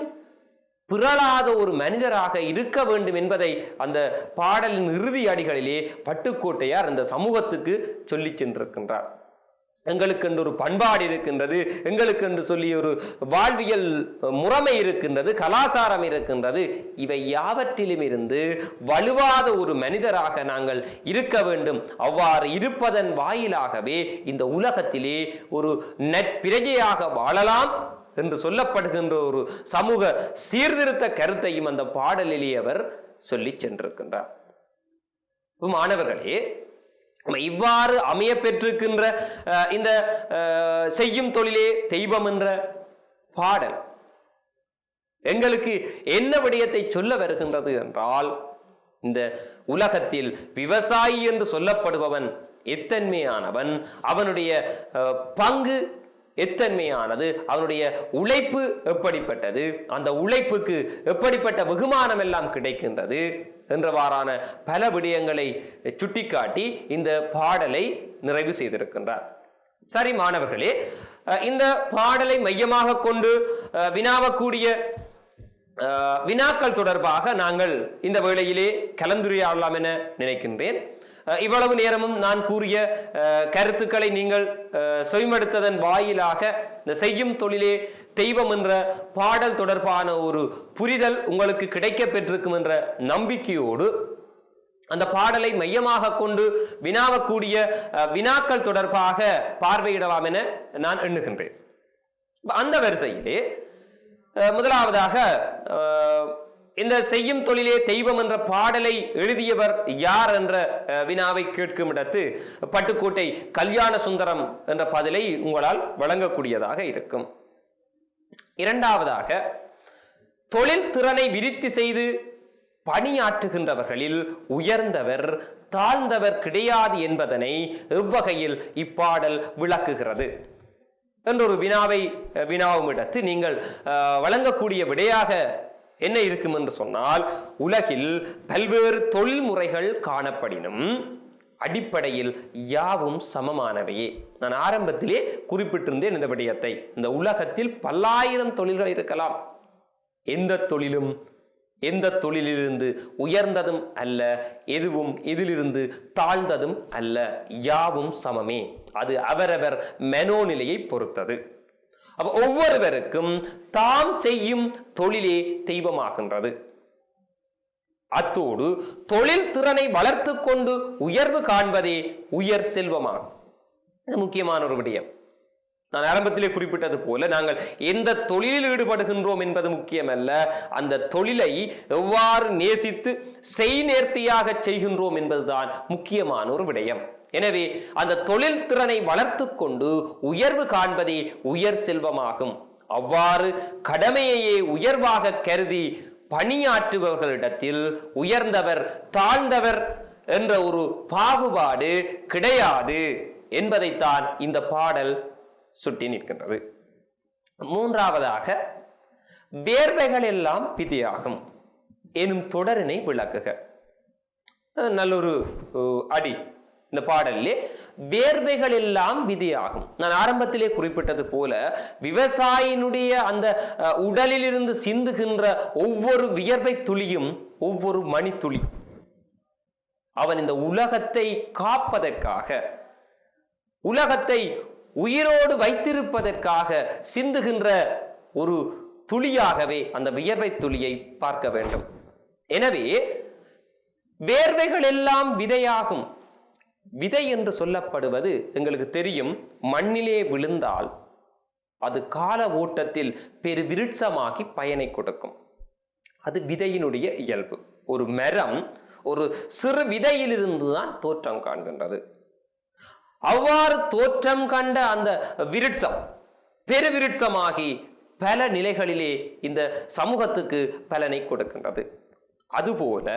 பிறளாத ஒரு மனிதராக இருக்க வேண்டும் என்பதை அந்த பாடலின் இறுதி அடிகளிலே பட்டுக்கோட்டையார் அந்த சமூகத்துக்கு சொல்லி சென்றிருக்கின்றார். எங்களுக்கென்று ஒரு பண்பாடு இருக்கின்றது, எங்களுக்கென்று சொல்லி ஒரு வாழ்வியல் முறைமை இருக்கின்றது, கலாச்சாரம் இருக்கின்றது. இவை யாவற்றிலும் இருந்து வலுவாத ஒரு மனிதராக நாங்கள் இருக்க வேண்டும். அவ்வாறு இருப்பதன் வாயிலாகவே இந்த உலகத்திலே ஒரு நற்பிரஜையாக வாழலாம் என்று சொல்லப்படுகின்ற ஒரு சமூக சீர்திருத்த கருத்தையும் அந்த பாடலிலே அவர் சொல்லி சென்றிருக்கின்றார். மாணவர்களே, இவ்வாறு அமைய பெற்றிருக்கின்ற இந்த செய்யும் தொழிலே தெய்வம் என்ற பாடல் எங்களுக்கு என்ன விடயத்தை சொல்ல வருகின்றது என்றால், இந்த உலகத்தில் விவசாயி என்று சொல்லப்படுபவன் எத்தன்மையானவன், அவனுடைய பங்கு எத்தன்மையானது, அவனுடைய உழைப்பு எப்படிப்பட்டது, அந்த உழைப்புக்கு எப்படிப்பட்ட வெகுமானம் எல்லாம் கிடைக்கின்றது என்றவாறான பல விடயங்களை சுட்டிக்காட்டி இந்த பாடலை நிறைவு செய்திருக்கின்றார். சரி மாணவர்களே, இந்த பாடலை மையமாக கொண்டு வினாவக்கூடிய வினாக்கள் தொடர்பாக நாங்கள் இந்த வேளையிலே கலந்துரையாடலாம் என நினைக்கின்றேன். இவ்வளவு நேரமும் நான் கூறிய கருத்துக்களை நீங்கள் செவிமடுத்ததன் வாயிலாக இந்த செய்யும் தொழிலே தெய்வம் என்ற பாடல் தொடர்பான ஒரு புரிதல் உங்களுக்கு கிடைக்க பெற்றிருக்கும் என்ற நம்பிக்கையோடு அந்த பாடலை மையமாக கொண்டு வினாவக்கூடிய வினாக்கள் தொடர்பாக பார்வையிடலாம் என நான் எண்ணுகின்றேன். அந்த வரிசையிலே முதலாவதாக இந்த செய்யும் தொழிலே தெய்வம் என்ற பாடலை எழுதியவர் யார் என்ற வினாவை கேட்கும் இடத்து பட்டுக்கோட்டை கல்யாண சுந்தரம் என்ற பதிலை உங்களால் வழங்கக்கூடியதாக இருக்கும். இரண்டாவதாக, தொழில் திறனை விருத்தி செய்து பணியாற்றுகின்றவர்களில் உயர்ந்தவர் தாழ்ந்தவர் கிடையாது என்பதனை எவ்வகையில் இப்பாடல் விளக்குகிறது என்றொரு வினாவை வினாவும் இடத்து நீங்கள் வழங்கக்கூடிய விடையாக என்ன இருக்கும் என்று சொன்னால், உலகில் பல்வேறு தொழில் முறைகள் காணப்படினும் அடிப்படையில் யாவும் சமமானவையே. நான் ஆரம்பத்திலே குறிப்பிட்டிருந்தேன் இந்த விடயத்தை. இந்த உலகத்தில் பல்லாயிரம் தொழில்கள் இருக்கலாம். எந்த தொழிலிருந்து உயர்ந்ததும் அல்ல, எதுவும் எதிலிருந்து தாழ்ந்ததும் அல்ல, யாவும் சமமே. அது அவரவர் மனோநிலையை பொறுத்தது. அப்ப ஒவ்வொருவருக்கும் தாம் செய்யும் தொழிலே தெய்வமாகின்றது. அத்தோடு தொழில் திறனை வளர்த்து கொண்டு உயர்வு காண்பதே உயர் செல்வமாகும். இது முக்கியமான ஒரு விடயம். நான் ஆரம்பத்திலே குறிப்பிட்டது போல, நாங்கள் எந்த தொழிலில் ஈடுபடுகின்றோம் என்பது முக்கியமல்ல, அந்த தொழிலை எவ்வாறு நேசித்து நேர்த்தியாக செய்கின்றோம் என்பதுதான் முக்கியமான ஒரு விடயம். எனவே அந்த தொழில் திறனை வளர்த்து கொண்டு உயர்வு காண்பதே உயர் செல்வமாகும். அவ்வாறு கடமையையே உயர்வாக கருதி பணியாற்றுபவர்களிடத்தில் உயர்ந்தவர் தாழ்ந்தவர் என்ற ஒரு பாகுபாடு கிடையாது என்பதைத்தான் இந்த பாடல் சுட்டி நிற்கின்றது. மூன்றாவதாக, வேர்வைகள் எல்லாம் விதியாகும் எனும் தொடரினை விளக்குக. நல்லொரு அடி. இந்த பாடலிலே வேர்வைகள் எல்லாம் விதியாகும். நான் ஆரம்பத்திலே குறிப்பிட்டது போல, விவசாயினுடைய அந்த உடலில் இருந்து சிந்துகின்ற ஒவ்வொரு வியர்வை துளியும் ஒவ்வொரு மணித்துளி. அவன் இந்த உலகத்தை காப்பதற்காக, உலகத்தை உயிரோடு வைத்திருப்பதற்காக சிந்துகின்ற ஒரு துளியாகவே அந்த வியர்வை துளியை பார்க்க வேண்டும். எனவே வேர்வைகள் எல்லாம் விதையாகும். விதை என்று சொல்லப்படுவது எங்களுக்கு தெரியும், மண்ணிலே விழுந்தால் அது கால ஓட்டத்தில் பெரு விருட்சமாகி பயனை கொடுக்கும். அது விதையினுடைய இயல்பு. ஒரு மரம் ஒரு சிறு விதையிலிருந்து தான் தோற்றம் காண்கின்றது. அவ்வாறு தோற்றம் கண்ட அந்த விருட்சம் பெரு விருட்சமாகி பல நிலைகளிலே இந்த சமூகத்துக்கு பலனை கொடுக்கின்றது. அதுபோல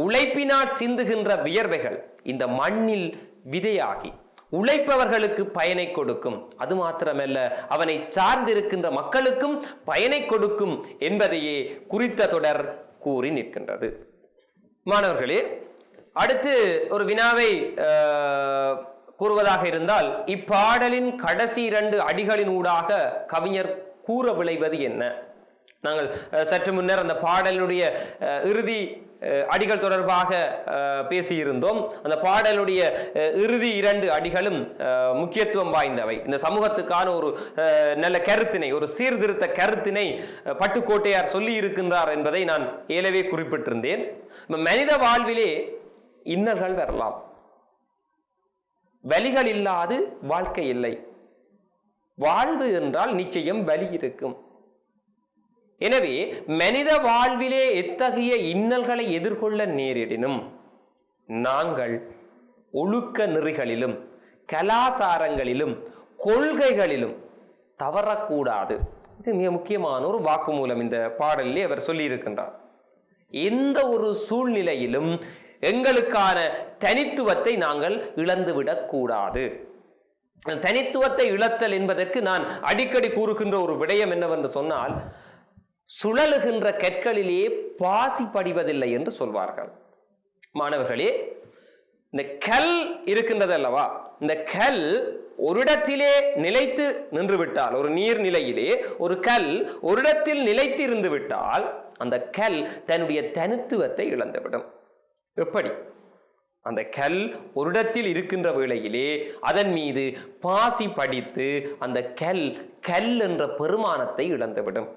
உழைப்பினால் சிந்துகின்ற வியர்வைகள் இந்த மண்ணில் விதையாகி உழைப்பவர்களுக்கு பயனை கொடுக்கும். அது மாத்திரமல்ல, அவனை சார்ந்திருக்கின்ற மக்களுக்கும் பயனை கொடுக்கும் என்பதையே குறித்த தொடர் கூறி நிற்கின்றது. மாணவர்களே, அடுத்து ஒரு வினாவை கூறுவதாக இருந்தால், இப்பாடலின் கடைசி 2 அடிகளின் ஊடாக கவிஞர் கூற விளைவது என்ன? நாங்கள் சற்று முன்னர் அந்த பாடலுடைய இறுதி அடிகள் தொடர்பாக பேசியிருந்தோம். அந்த பாடலுடைய இறுதி 2 அடிகளும் முக்கியத்துவம் வாய்ந்தவை. இந்த சமூகத்துக்கான ஒரு நல்ல கருத்தினை, ஒரு சீர்திருத்த கருத்தினை பட்டுக்கோட்டையார் சொல்லி இருக்கின்றார் என்பதை நான் ஏலவே குறிப்பிட்டிருந்தேன். மனித வாழ்விலே இன்னல்கள் வரலாம். வலிகள் இல்லாது வாழ்க்கை இல்லை. வாழ்வு என்றால் நிச்சயம் வலி இருக்கும். எனவே மனித வாழ்விலே எத்தகைய இன்னல்களை எதிர்கொள்ள நேரிடினும் நாங்கள் ஒழுக்க நெறிகளிலும் கலாசாரங்களிலும் கொள்கைகளிலும் தவறக்கூடாது. இது மிக முக்கியமான ஒரு வாக்குமூலம் இந்த பாடலிலே அவர் சொல்லி இருக்கின்றார். எந்த ஒரு சூழ்நிலையிலும் எங்களுக்கான தனித்துவத்தை நாங்கள் இழந்துவிடக் கூடாது. தனித்துவத்தை இழத்தல் என்பதற்கு நான் அடிக்கடி கூறுகின்ற ஒரு விடயம் என்னவென்று சொன்னால், சுழலுகின்ற கற்களிலே பாசி படிவதில்லை என்று சொல்வார்கள். மாணவர்களே, இந்த கல் இருக்கின்றது அல்லவா, இந்த கல் ஒரு இடத்திலே நிலைத்து நின்று விட்டால், ஒரு நீர்நிலையிலே ஒரு கல் ஒரு இடத்தில் நிலைத்து இருந்து விட்டால் அந்த கல் தன்னுடைய தனித்துவத்தை இழந்துவிடும். எப்படி? அந்த கல் ஒரு இடத்தில் இருக்கின்ற வேளையிலே அதன் மீது பாசி படித்து அந்த கல் என்ற பெருமானத்தை இழந்துவிடும்.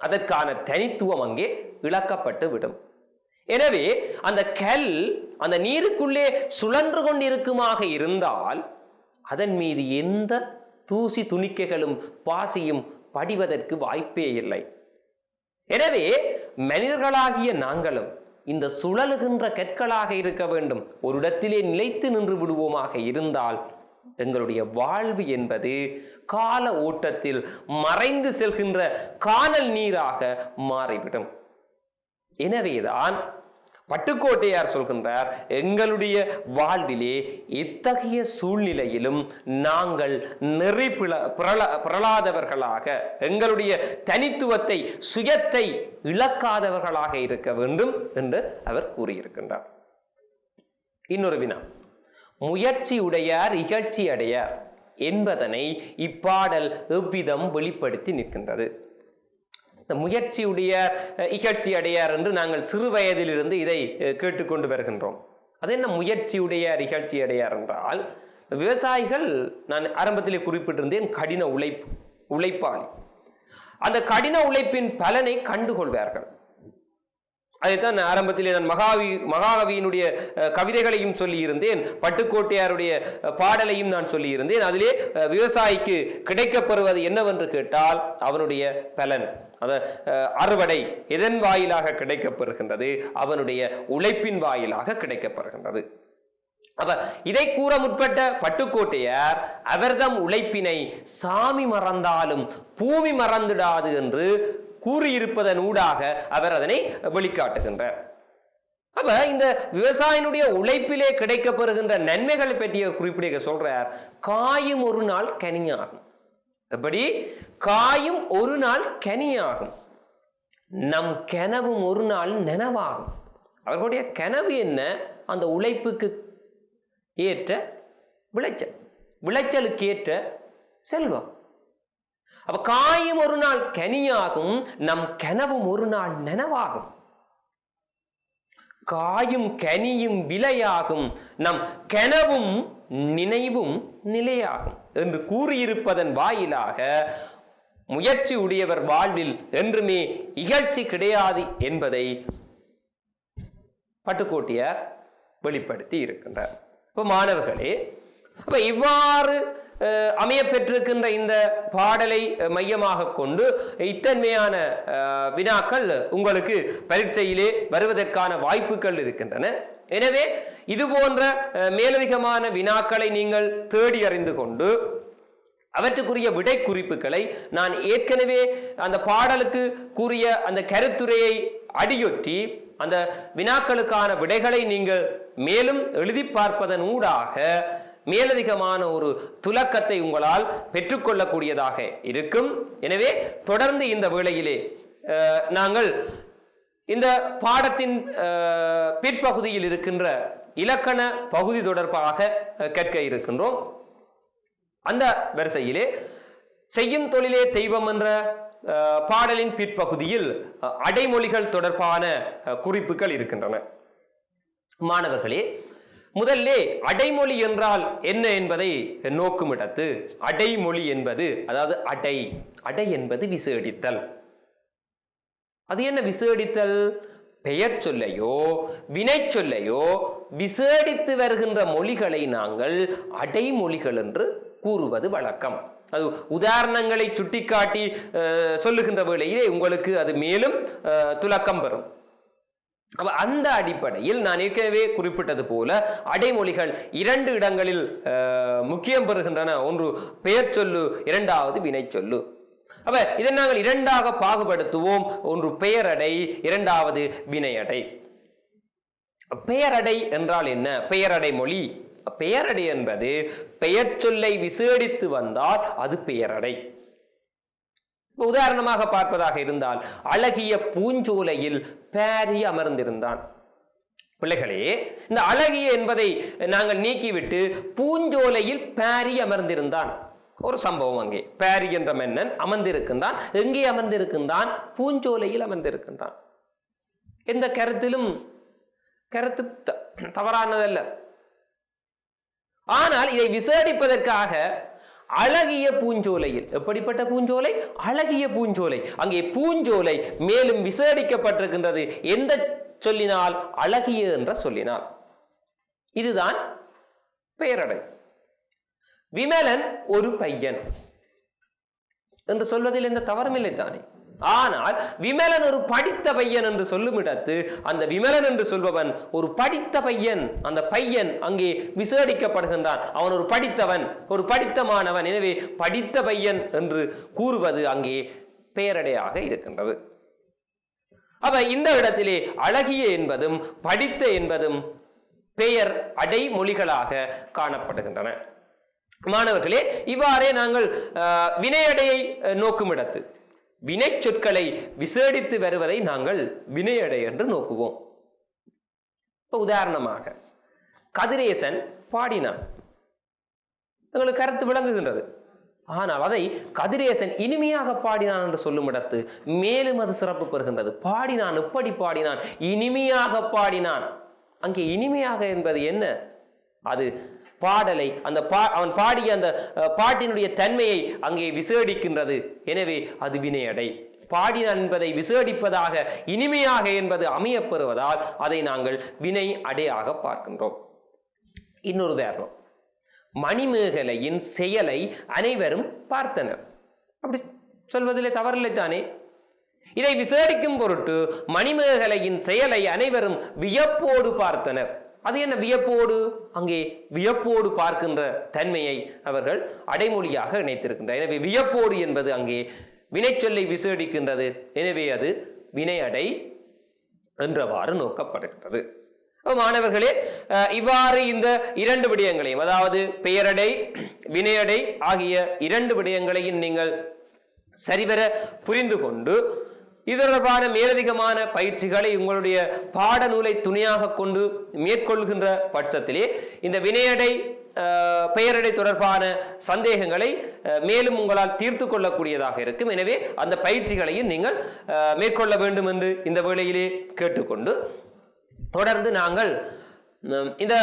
அதற்கான தனித்துவம் அங்கே இழக்கப்பட்டு விடும். எனவே அந்த கல் அந்த நீருக்குள்ளே சுழன்று கொண்டிருக்குமாக இருந்தால் அதன் மீது எந்த தூசி துணிக்கைகளும் பாசியும் படிவதற்கு வாய்ப்பே இல்லை. எனவே மனிதர்களாகிய நாங்களும் இந்த சுழலுகின்ற கற்களாக இருக்க வேண்டும். ஒரு இடத்திலே நிலைத்து நின்று விடுவோமாக இருந்தால் எங்களுடைய வாழ்வு என்பது கால ஓட்டத்தில் மறைந்து செல்கின்ற கானல் நீராக மாறிவிடும். எனவேதான் பட்டுக்கோட்டையார் சொல்கின்றார், எங்களுடைய வாழ்விலே எத்தகைய சூழ்நிலையிலும் நாங்கள் நெறி பிறளாதவர்களாக, எங்களுடைய தனித்துவத்தை சுயத்தை இழக்காதவர்களாக இருக்க வேண்டும் என்று அவர் கூறியிருக்கின்றார். இன்னொரு வினா, முயற்சி உடையார் இகழ்ச்சி அடையார் என்பதனை இப்பாடல் எவ்விதம் வெளிப்படுத்தி நிற்கின்றது? முயற்சியுடைய இகழ்ச்சி அடையார் என்று நாங்கள் சிறு வயதிலிருந்து இதை கேட்டுக்கொண்டு வருகின்றோம். அது என்ன முயற்சியுடைய இகழ்ச்சி அடையார் என்றால், விவசாயிகள், நான் ஆரம்பத்திலே குறிப்பிட்டிருந்தேன், கடின உழைப்பாளி. அந்த கடின உழைப்பின் பலனை கண்டுகொள்வார்கள். அதைத்தான் ஆரம்பத்திலே நான் மகாகவியினுடைய கவிதைகளையும் சொல்லியிருந்தேன், பட்டுக்கோட்டையாருடைய பாடலையும் நான் சொல்லியிருந்தேன். அதிலே விவசாயிக்கு கிடைக்கப்பெறுவது என்னவென்று கேட்டால் அவனுடைய பலன், அத அறுவடை எதன் வாயிலாக கிடைக்கப்பெறுகின்றது? அவனுடைய உழைப்பின் வாயிலாக கிடைக்கப்பெறுகின்றது. அப்ப இதை கூற முற்பட்ட பட்டுக்கோட்டையார் அவர்தம் உழைப்பினை சாமி மறந்தாலும் பூமி மறந்துடாது என்று கூறியிருப்பதன் ஊடாக அவர் அதனை வெளிக்காட்டுகின்றார். அப்ப இந்த விவசாயினுடைய உழைப்பிலே கிடைக்கப்பெறுகின்ற நன்மைகளை பற்றிய குறிப்பிட சொல்றார். காயும் ஒரு நாள் கனியாகும். எப்படி? காயும் ஒரு நாள் கனியாகும், நம் கனவும் ஒரு நாள் நனவாகும். அவர்களுடைய கனவு என்ன? அந்த உழைப்புக்கு ஏற்ற விளைச்சல், விளைச்சலுக்கு ஏற்ற செல்வம். அப்ப காயும் ஒரு நாள் கனியாகும், நம் கனவும் ஒரு நாள் நனவாகும். காயும் கனியும் விலையாகும், நம் கனவும் நினைவும் நிலையாகும் என்று கூறியிருப்பதன் வாயிலாக முயற்சி உடையவர் வாழ்வில் என்றுமே இகழ்ச்சி கிடையாது என்பதை பட்டுக்கோட்டையார் வெளிப்படுத்தி இருக்கின்றார். இப்ப மாணவர்களே, அப்ப இவ்வாறு அமைய பெற்றிருக்கின்ற இந்த பாடலை மையமாக கொண்டு இத்தன்மையான வினாக்கள் உங்களுக்கு பரீட்சையிலே வருவதற்கான வாய்ப்புகள் இருக்கின்றன. எனவே இது போன்ற மேலதிகமான வினாக்களை நீங்கள் தேடி அறிந்து கொண்டு அவற்றுக்குரிய விடை குறிப்புகளை நான் ஏற்கனவே அந்த பாடலுக்கு கூறிய அந்த கருத்துரையை அடியொற்றி அந்த வினாக்களுக்கான விடைகளை நீங்கள் மேலும் எழுதி பார்ப்பதன் ஊடாக மேலதிகமான ஒரு துலக்கத்தை உங்களால் பெற்றுக்கொள்ளக்கூடியதாக இருக்கும். எனவே தொடர்ந்து இந்த வேளையிலே நாங்கள் இந்த பாடத்தின் பிற்பகுதியில் இருக்கின்ற இலக்கண பகுதி தொடர்பாக கற்க இருக்கின்றோம். அந்த வரிசையிலே செய்யும் தொழிலே தெய்வம் என்ற பாடலின் பிற்பகுதியில் அடைமொழிகள் தொடர்பான குறிப்புகள் இருக்கின்றன. மாணவர்களே, முதல்ல அடைமொழி என்றால் என்ன என்பதை நோக்கும் இடத்து, அடைமொழி என்பது, அதாவது அடை என்பது விசேடித்தல். அது என்ன விசேடித்தல்? பெயர் சொல்லையோ வினை சொல்லையோ விசேடித்து வருகின்ற மொழிகளை நாங்கள் அடைமொழிகள் என்று கூறுவது வழக்கம். அது உதாரணங்களை சுட்டிக்காட்டி சொல்லுகின்ற வேளையிலே உங்களுக்கு அது மேலும் துலக்கம் பெறும். அந்த அடிப்படையில் நான் ஏற்கனவே குறிப்பிட்டது போல அடைமொழிகள் இரண்டு இடங்களில் முக்கியம் பெறுகின்றன. ஒன்று பெயர் சொல்லு, இரண்டாவது வினை சொல்லு. அப்ப இதை நாங்கள் இரண்டாக பாகுபடுத்துவோம். ஒன்று பெயரடை, இரண்டாவது வினையடை. பெயரடை என்றால் என்ன? பெயரடை மொழி. பெயரடை என்பது பெயர் சொல்லை விசேடித்து வந்தால் அது பெயரடை. உதாரணமாக பார்ப்பதாக இருந்தால், அழகிய பூஞ்சோலையில் பாரி அமர்ந்திருந்தான். பிள்ளைகளே, இந்த அழகிய என்பதை நாங்கள் நீக்கிவிட்டு பூஞ்சோலையில் பாரி அமர்ந்திருந்தான். ஒரு சம்பவம். அங்கே பாரி என்ற மன்னன் அமர்ந்திருக்கின்றான். எங்கே அமர்ந்திருக்கின்றான்? பூஞ்சோலையில் அமர்ந்திருக்கின்றான். எந்த கருத்து தவறானதல்ல. ஆனால் இதை விசாரிப்பதற்காக அழகிய பூஞ்சோலையில், எப்படிப்பட்ட பூஞ்சோலை? அழகிய பூஞ்சோலை. அங்கே பூஞ்சோலை மேலும் விசாரிக்கப்பட்டிருக்கின்றது. எந்த சொல்லினால்? அழகிய என்ற சொல்லினால். இதுதான் பெயரடை. விமலன் ஒரு பையன் என்று சொல்வதில் எந்த தவறும் இல்லை தானே. ஆனால் விமலன் ஒரு படித்த பையன் என்று சொல்லும் இடத்து அந்த விமலன் என்று சொல்பவன் ஒரு படித்த பையன். அந்த பையன் அங்கே விசேடிக்கப்படுகின்றான். அவன் ஒரு படித்தவன், ஒரு படித்த மாணவன். எனவே படித்த பையன் என்று கூறுவது அங்கே பெயரடையாக இருக்கின்றது. அப்ப இந்த இடத்திலே அழகிய என்பதும் படித்த என்பதும் பெயர் அடைமொழிகளாக காணப்படுகின்றன. மாணவர்களே, இவ்வாறே நாங்கள் வினையடையை நோக்கும் இடத்து வினை சொற்களை விசேடித்து வருவதை நாங்கள் வினையடை என்று நோக்குவோம். உதாரணமாக கதிரேசன் பாடினான். எங்களுக்கு கருத்து விளங்குகின்றது. ஆனால் அதை கதிரேசன் இனிமையாக பாடினான் என்று சொல்லும் இடத்து மேலும் அது சிறப்பு பெறுகின்றது. பாடினான், எப்படி பாடினான்? இனிமையாக பாடினான். அங்கே இனிமையாக என்பது என்ன? அது பாடலை, அவன் பாடிய அந்த பாட்டினுடைய தன்மையை அங்கே விசேடிக்கின்றது. எனவே அது வினையடை. பாடினான் என்பதை விசேடிப்பதாக இனிமையாக என்பது அமையப்பெறுவதால் அதை நாங்கள் வினை அடையாக பார்க்கின்றோம். இன்னொரு உதாரணம், மணிமேகலையின் செயலை அனைவரும் பார்த்தனர். அப்படி சொல்வதிலே தவறில்லை தானே. இதை விசேடிக்கும் பொருட்டு மணிமேகலையின் செயலை அனைவரும் வியப்போடு பார்த்தனர். அது என்ன வியப்போடு? அங்கே வியப்போடு பார்க்கின்ற தன்மையை அவர்கள் அடைமொழியாக இணைத்திருக்கின்றனர். எனவே வியப்போடு என்பது அங்கே வினைச்சொல்லை விசேடிக்கின்றது. எனவே அது வினையடை என்றவாறு நோக்கப்படுகின்றது. மாணவர்களே, இவ்வாறு இந்த இரண்டு விடயங்களையும், அதாவது பெயரடை, வினையடை ஆகிய இரண்டு விடயங்களையும் நீங்கள் சரிவர புரிந்து கொண்டு இதற்கான மேலதிகமான பயிற்சிகளை உங்களுடைய பாடநூலை துணையாக கொண்டு மேற்கொள்கின்ற பட்சத்திலே இந்த வினையடை, பெயரடை தொடர்பான சந்தேகங்களை மேலும் உங்களால் தீர்த்து கொள்ளக்கூடியதாக இருக்கும். எனவே அந்த பயிற்சிகளையும் நீங்கள் மேற்கொள்ள வேண்டும் என்று இந்த வேளையிலே கேட்டுக்கொண்டு தொடர்ந்து நாங்கள் இந்த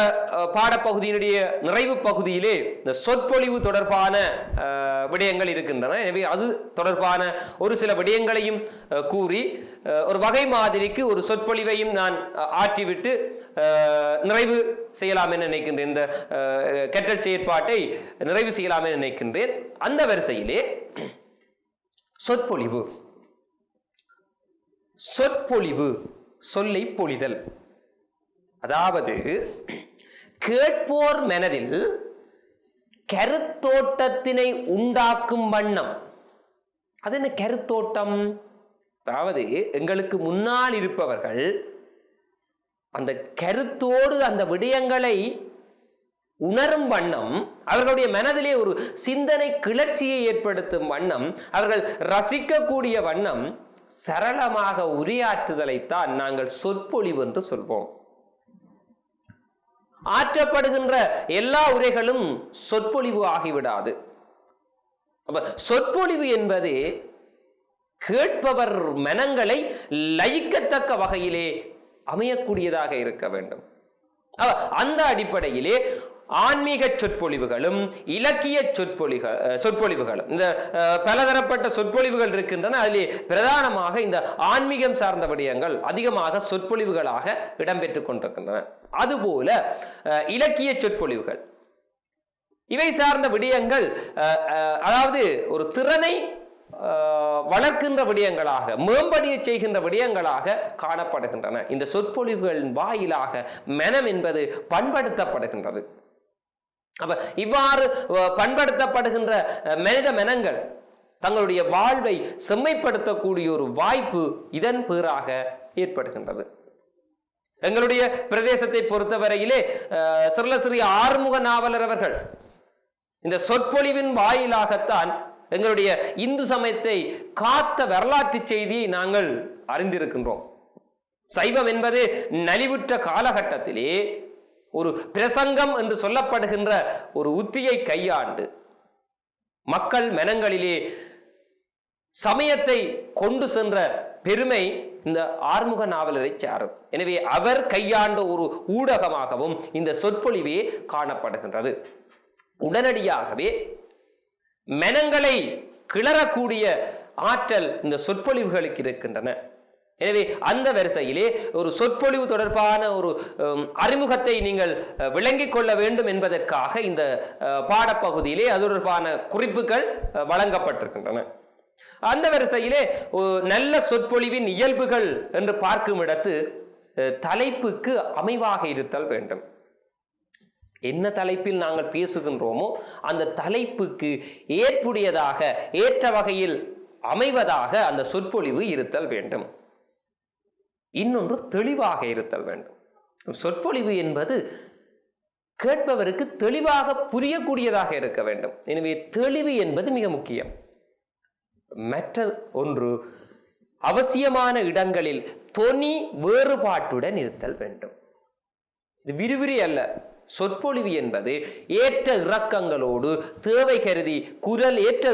பாடப்பகுதியினுடைய நிறைவு பகுதியிலே இந்த சொற்பொழிவு தொடர்பான விடயங்கள் இருக்கின்றன. எனவே அது தொடர்பான ஒரு சில விடயங்களையும் கூறி ஒரு வகை மாதிரிக்கு ஒரு சொற்பொழிவையும் நான் ஆற்றிவிட்டு நிறைவு செய்யலாம் என நினைக்கின்றேன். இந்த கற்றல் செயற்பாட்டை நிறைவு செய்யலாம் என நினைக்கின்றேன். அந்த வரிசையிலே சொற்பொழிவு, சொல்லை பொழிதல், அதாவது கேட்போர் மனதில் கருத்தோட்டத்தினை உண்டாக்கும் வண்ணம். அது என்ன கருத்தோட்டம்? அதாவது எங்களுக்கு முன்னால் இருப்பவர்கள் அந்த கருத்தோடு அந்த விடயங்களை உணரும் வண்ணம், அவர்களுடைய மனதிலே ஒரு சிந்தனை கிளர்ச்சியை ஏற்படுத்தும் வண்ணம், அவர்கள் ரசிக்கக்கூடிய வண்ணம் சரளமாக உரையாற்றுதலைத்தான் நாங்கள் சொற்பொழிவு என்று சொல்வோம். ஆற்றப்படுகின்ற எல்லா உரைகளும் சொற்பொழிவு ஆகிவிடாது. சொற்பொழிவு என்பது கேட்பவர் மனங்களை லயிக்கத்தக்க வகையிலே அமையக்கூடியதாக இருக்க வேண்டும். அந்த அடிப்படையிலே ஆன்மீக சொற்பொழிவுகளும் இலக்கிய சொற்பொழிவுகளும் இந்த பலதரப்பட்ட சொற்பொழிவுகள் இருக்கின்றன. அதிலே பிரதானமாக இந்த ஆன்மீகம் சார்ந்த விடயங்கள் அதிகமாக சொற்பொழிவுகளாக இடம்பெற்றுக் கொண்டிருக்கின்றன. அதுபோல இலக்கிய சொற்பொழிவுகள், இவை சார்ந்த விடயங்கள் அதாவது ஒரு திறனை வளர்க்கின்ற விடயங்களாக, மேம்படிய செய்கின்ற விடயங்களாக காணப்படுகின்றன. இந்த சொற்பொழிவுகளின் வாயிலாக மனம் என்பது பண்படுத்தப்படுகின்றது. அப்ப இவ்வாறு பண்படுத்தப்படுகின்ற மனித மனங்கள் தங்களுடைய வாழ்வை செம்மைப்படுத்தக்கூடிய ஒரு வாய்ப்பு இதன் பேராக ஏற்படுகின்றது. எங்களுடைய பிரதேசத்தை பொறுத்தவரையிலே சிறலசிறிய ஆறுமுக நாவலர் அவர்கள் இந்த சொற்பொழிவின் வாயிலாகத்தான் எங்களுடைய இந்து சமயத்தை காத்த வரலாற்று செய்தியை நாங்கள் அறிந்திருக்கின்றோம். சைவம் என்பது நலிவுற்ற காலகட்டத்திலே ஒரு பிரசங்கம் என்று சொல்லப்படுகின்ற ஒரு உத்தியை கையாண்டு மக்கள் மனங்களிலே சமயத்தை கொண்டு சென்ற பெருமை இந்த ஆறுமுக நாவலரை சாரும். எனவே அவர் கையாண்ட ஒரு ஊடகமாகவும் இந்த சொற்பொழிவே காணப்படுகின்றது. உடனடியாகவே மனங்களை கிளறக்கூடிய ஆற்றல் இந்த சொற்பொழிவுகளுக்கு இருக்கின்றன. எனவே அந்த வரிசையிலே ஒரு சொற்பொழிவு தொடர்பான ஒரு அறிமுகத்தை நீங்கள் விளங்கிக் கொள்ள வேண்டும் என்பதற்காக இந்த பாடப்பகுதியிலே அது தொடர்பான குறிப்புகள் வழங்கப்பட்டிருக்கின்றன. அந்த வரிசையிலே நல்ல சொற்பொழிவின் இயல்புகள் என்று பார்க்கும் இடத்து தலைப்புக்கு அமைவாக இருத்தல் வேண்டும். என்ன தலைப்பில் நாங்கள் பேசுகின்றோமோ அந்த தலைப்புக்கு ஏற்புடையதாக ஏற்ற வகையில் அமைவதாக அந்த சொற்பொழிவு இருத்தல் வேண்டும். இன்னொன்று தெளிவாக இருத்தல் வேண்டும். சொற்பொழிவு என்பது கேட்பவருக்கு தெளிவாக புரியக்கூடியதாக இருக்க வேண்டும். எனவே தெளிவு என்பது மிக முக்கியம். மற்ற ஒன்று, அவசியமான இடங்களில் தொனி வேறுபாட்டுடன் இருத்தல் வேண்டும். இது விரிவிரி அல்ல. சொற்பொழிவு என்பது ஏற்ற இறக்கங்களோடு தேவை கருதி குரல் ஏற்ற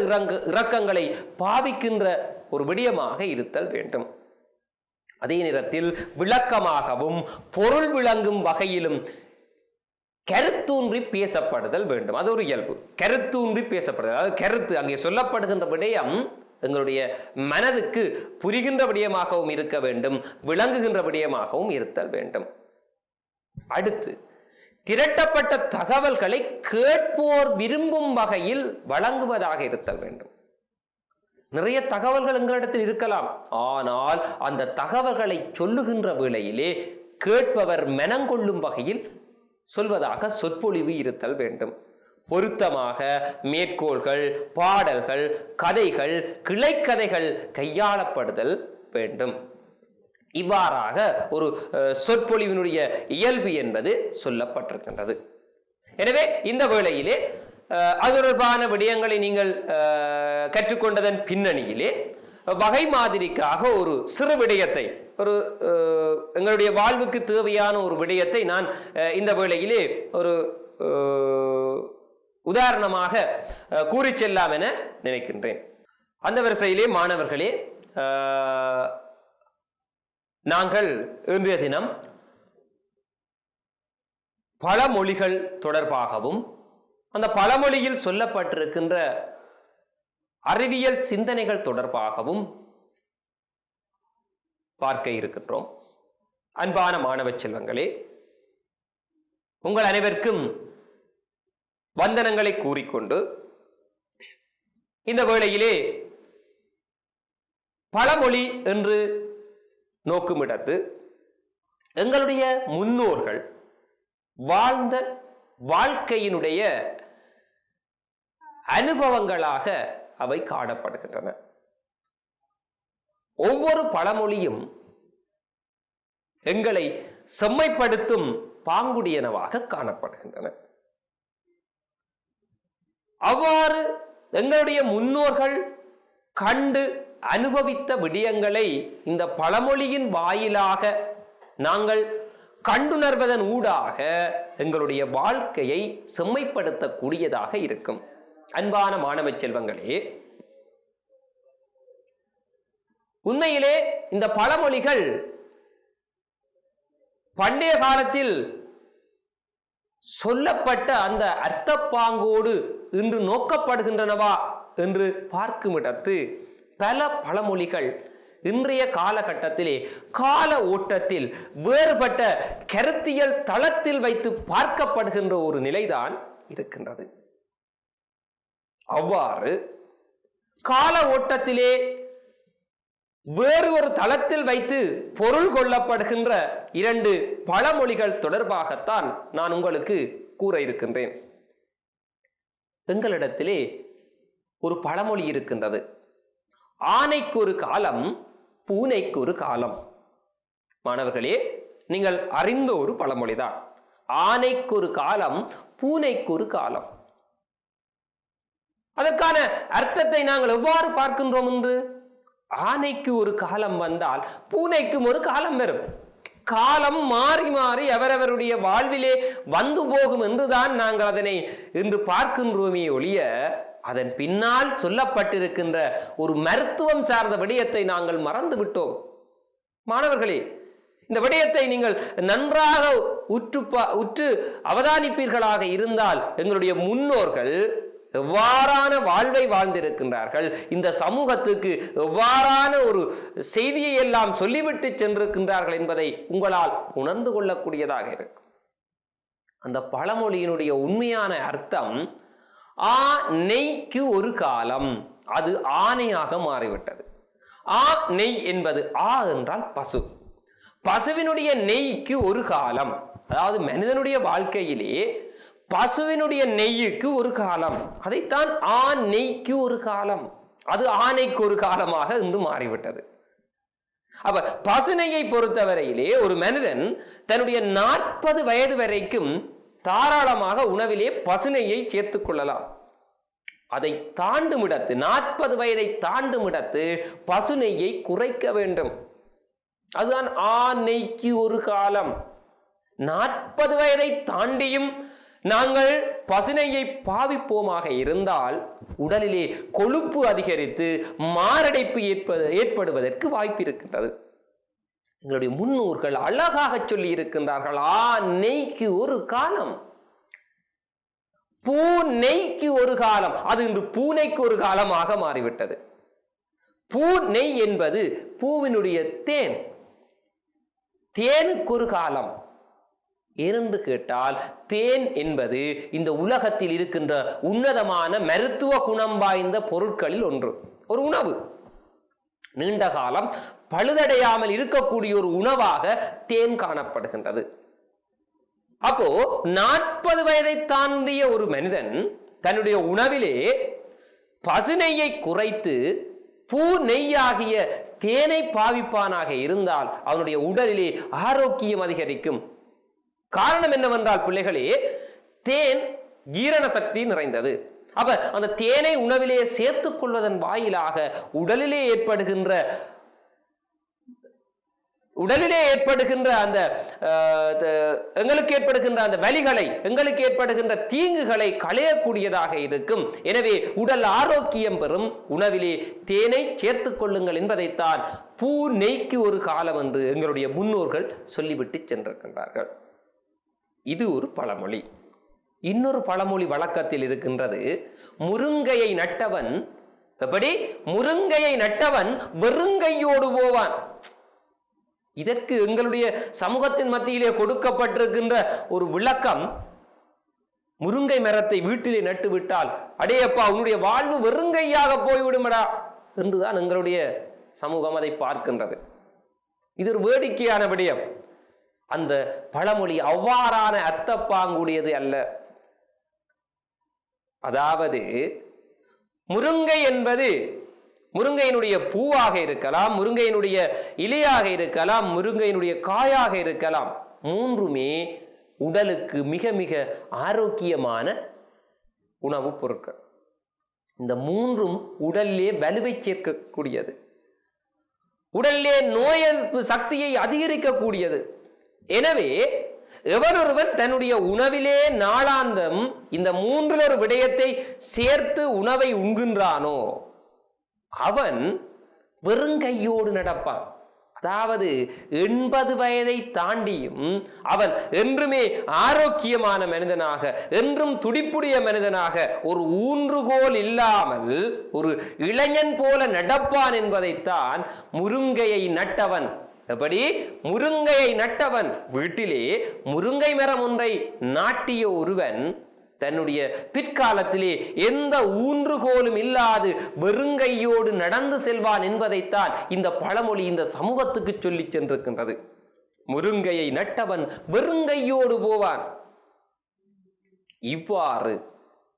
இறக்கங்களை பாவிக்கின்ற ஒரு விடயமாக இருத்தல் வேண்டும். அதே நேரத்தில் விளக்கமாகவும் பொருள் விளங்கும் வகையிலும் கருத்தூன்றி பேசப்படுதல் வேண்டும். அது ஒரு இயல்பு. கருத்தூன்றி பேசப்படுதல், அதாவது கருத்து அங்கே சொல்லப்படுகின்ற விடயம் எங்களுடைய மனதுக்கு புரிகின்ற விடயமாகவும் இருக்க வேண்டும், விளங்குகின்ற விடயமாகவும் இருத்தல் வேண்டும். அடுத்து, திரட்டப்பட்ட தகவல்களை கேட்போர் விரும்பும் வகையில் வழங்குவதாக இருத்தல் வேண்டும். நிறைய தகவல்கள் எங்களிடத்தில் இருக்கலாம், ஆனால் அந்த தகவல்களை சொல்லுகின்ற வேளையிலே கேட்பவர் மனங்கொள்ளும் வகையில் சொல்வதாக சொற்பொழிவு இருத்தல் வேண்டும். பொருத்தமாக மேற்கோள்கள், பாடல்கள், கதைகள், கிளைக்கதைகள் கையாளப்படுதல் வேண்டும். இவ்வாறாக ஒரு சொற்பொழிவினுடைய இயல்பு என்பது சொல்லப்பட்டிருக்கின்றது. எனவே இந்த வேளையிலே அது தொடர்பான விடயங்களை நீங்கள் கற்றுக்கொண்டதன் பின்னணியிலே வகை மாதிரிக்காக ஒரு சிறு விடயத்தை, ஒரு எங்களுடைய வாழ்வுக்கு தேவையான ஒரு விடயத்தை நான் இந்த வேளையிலே ஒரு உதாரணமாக கூறி செல்லாம் என நினைக்கின்றேன். அந்த வரிசையிலே மாணவர்களே, நாங்கள் இன்றைய தினம் பழமொழிகள் தொடர்பாகவும் அந்த பழமொழியில் சொல்லப்பட்டிருக்கின்ற அறிவியல் சிந்தனைகள் தொடர்பாகவும் பார்க்க இருக்கின்றோம். அன்பான மாணவ செல்வங்களே, உங்கள் அனைவருக்கும் வந்தனங்களை கூறிக்கொண்டு இந்த வேளையிலே பழமொழி என்று நோக்குமிடத்து எங்களுடைய முன்னோர்கள் வாழ்ந்த வாழ்க்கையினுடைய அனுபவங்களாக அவை காணப்படுகின்றன. ஒவ்வொரு பழமொழியும் எங்களை செம்மைப்படுத்தும் பாங்குடையனவாக காணப்படுகின்றன. அவ்வாறு எங்களுடைய முன்னோர்கள் கண்டு அனுபவித்த விடயங்களை இந்த பழமொழியின் வாயிலாக நாங்கள் கண்டுணர்வதன் ஊடாக எங்களுடைய வாழ்க்கையை செம்மைப்படுத்தக்கூடியதாக இருக்கும். அன்பான மாணவ செல்வங்களே, உண்மையிலே இந்த பழமொழிகள் பண்டைய காலத்தில் சொல்லப்பட்ட அந்த அர்த்தப்பாங்கோடு இன்று நோக்கப்படுகின்றனவா என்று பார்க்கும் இடத்து பல பழமொழிகள் இன்றைய காலகட்டத்திலே கால ஓட்டத்தில் வேறுபட்ட கருத்தியல் தளத்தில் வைத்து பார்க்கப்படுகின்ற ஒரு நிலைதான் இருக்கின்றது. அவ்வாறு கால ஓட்டத்திலே வேறு ஒரு தளத்தில் வைத்து பொருள் கொள்ளப்படுகின்ற இரண்டு பழமொழிகள் தொடர்பாகத்தான் நான் உங்களுக்கு கூற இருக்கின்றேன். எங்களிடத்திலே ஒரு பழமொழி இருக்கின்றது. ஆனைக்கு ஒரு காலம், பூனைக்கு ஒரு காலம். மாணவர்களே, நீங்கள் அறிந்த ஒரு பழமொழிதான். ஆனைக்கு ஒரு காலம், பூனைக்கு ஒரு காலம். அதற்கான அர்த்தத்தை நாங்கள் எவ்வாறு பார்க்கின்றோம் என்று, ஆனைக்கு ஒரு காலம் வந்தால் பூனைக்கும் ஒரு காலம் வரும். காலம் மாறி மாறி அவரவருடைய வாழ்விலே வந்து போகும் என்றுதான் நாங்கள் அதனை இன்று பார்க்கின்றோமே ஒழிய, அதன் பின்னால் சொல்லப்பட்டிருக்கின்ற ஒரு மருத்துவம் சார்ந்த விடயத்தை நாங்கள் மறந்து விட்டோம். மாணவர்களே, இந்த விடயத்தை நீங்கள் நன்றாக உற்று அவதானிப்பீர்களாக இருந்தால் எங்களுடைய முன்னோர்கள் எவ்வாறான வாழ்வை வாழ்ந்திருக்கின்றார்கள், இந்த சமூகத்துக்கு எவ்வாறான ஒரு செய்தியை எல்லாம் சொல்லிவிட்டு சென்றிருக்கின்றார்கள் என்பதை உங்களால் உணர்ந்து கொள்ளக்கூடியதாக இருக்கும். அந்த பழமொழியினுடைய உண்மையான அர்த்தம் ஆ நெய்க்கு ஒரு காலம், அது ஆணையாக மாறிவிட்டது. ஆ நெய் என்பது ஆ என்றால் பசு, பசுவினுடைய நெய்க்கு ஒரு காலம், அதாவது மனிதனுடைய வாழ்க்கையிலே பசுவினுடைய நெய்யுக்கு ஒரு காலம், அதைத்தான் ஆ நெய்க்கு ஒரு காலம், அது ஆணைக்கு ஒரு காலமாக இன்று மாறிவிட்டது. அப்ப பசுநெய்யை பொறுத்தவரையிலே ஒரு மனிதன் தன்னுடைய 40 வயது வரைக்கும் தாராளமாக உணவிலே பசுநெய்யை சேர்த்துக் கொள்ளலாம். அதை தாண்டுமிடத்து 40 வயதை தாண்டுமிடத்து பசுநெய்யை குறைக்க வேண்டும். அதுதான் ஆ நெய்க்கு ஒரு காலம். 40 வயதை தாண்டியும் நாங்கள் பசுநெய்யை பாவிப்போமாக இருந்தால் உடலிலே கொழுப்பு அதிகரித்து மாரடைப்பு ஏற்படுவதற்கு வாய்ப்பு இருக்கின்றது. எங்களுடைய முன்னோர்கள் அழகாக சொல்லி இருக்கின்றார்கள், ஆ நெய்க்கு ஒரு காலம், பூ நெய்க்கு ஒரு காலம். அது இன்று பூனைக்கு ஒரு காலமாக மாறிவிட்டது. பூ நெய் என்பது பூவினுடைய தேன், தேனுக்கு ஒரு காலம். ஏனென்று கேட்டால் தேன் என்பது இந்த உலகத்தில் இருக்கின்ற உன்னதமான மருத்துவ குணம் வாய்ந்த பொருட்களில் ஒன்று, ஒரு உணவு. நீண்ட காலம் பழுதடையாமல் இருக்கக்கூடிய ஒரு உணவாக தேன் காணப்படுகின்றது. அப்போ 40 வயதை தாண்டிய ஒரு மனிதன் தன்னுடைய உணவிலே பசுநெய்யை குறைத்து பூ நெய்யாகிய தேனை பாவிப்பானாக இருந்தால் அவனுடைய உடலிலே ஆரோக்கியம் அதிகரிக்கும். காரணம் என்னவென்றால் பிள்ளைகளே, தேன் ஜீரண சக்தி நிறைந்தது. அப்ப அந்த தேனை உணவிலே சேர்த்துக் கொள்வதன் வாயிலாக உடலிலே ஏற்படுகின்ற அந்த எங்களுக்கு ஏற்படுகின்ற அந்த வலிகளை, எங்களுக்கு ஏற்படுகின்ற தீங்குகளை களையக்கூடியதாக இருக்கும். எனவே உடல் ஆரோக்கியம் பெறும். உணவிலே தேனை சேர்த்துக் கொள்ளுங்கள் என்பதைத்தான் பூ நெய்க்கு ஒரு காலம் என்று எங்களுடைய முன்னோர்கள் சொல்லிவிட்டு சென்றிருக்கின்றார்கள். இது ஒரு பழமொழி. இன்னொரு பழமொழி வழக்கத்தில் இருக்கின்றது, முருங்கையை நட்டவன் எப்படி முருங்கையை நட்டவன் வெறுங்கையோடு போவான். இதற்கு எங்களுடைய சமூகத்தின் மத்தியிலே கொடுக்கப்பட்டிருக்கின்ற ஒரு விளக்கம், முருங்கை மரத்தை வீட்டிலே நட்டு விட்டால் அடேயப்பா உன்னுடைய வாழ்வு வெறுங்கையாக போய்விடுமடா என்றுதான் எங்களுடைய சமூகம் அதை பார்க்கின்றது. இது ஒரு வேடிக்கையான விடயம். அந்த பழமொழி அவ்வாறான அர்த்தப்பாங்குடையது அல்ல. அதாவது முருங்கை என்பது முருங்கையினுடைய பூவாக இருக்கலாம், முருங்கையினுடைய இலையாக இருக்கலாம், முருங்கையினுடைய காயாக இருக்கலாம். மூன்றுமே உடலுக்கு மிக மிக ஆரோக்கியமான உணவுப் பொருட்கள். இந்த மூன்றும் உடலிலே வலுவை சேர்க்கக்கூடியது, உடலிலே நோய் எதிர்ப்பு சக்தியை அதிகரிக்கக்கூடியது. எனவே எவரொருவன் தன்னுடைய உணவிலே நாளாந்தம் இந்த மூன்றில் ஒரு விடயத்தை சேர்த்து உணவை உண்கின்றானோ அவன் வெறுங்கையோடு நடப்பான். அதாவது 80 வயதை தாண்டியும் அவன் என்றுமே ஆரோக்கியமான மனிதனாக, என்றும் துடிப்புடைய மனிதனாக, ஒரு ஊன்றுகோல் இல்லாமல் ஒரு இளைஞன் போல நடப்பான் என்பதைத்தான் முருங்கையை நட்டவன். எப்படி முருங்கையை நட்டவன், வீட்டிலே முருங்கை மரம் ஒன்றை நாட்டிய ஒருவன் தன்னுடைய பிற்காலத்திலே எந்த ஊன்றுகோலும் இல்லாது வெறுங்கையோடு நடந்து செல்வான் என்பதைத்தான் இந்த பழமொழி இந்த சமூகத்துக்கு சொல்லி சென்றிருக்கின்றது. முருங்கையை நட்டவன் வெறுங்கையோடு போவான். இவ்வாறு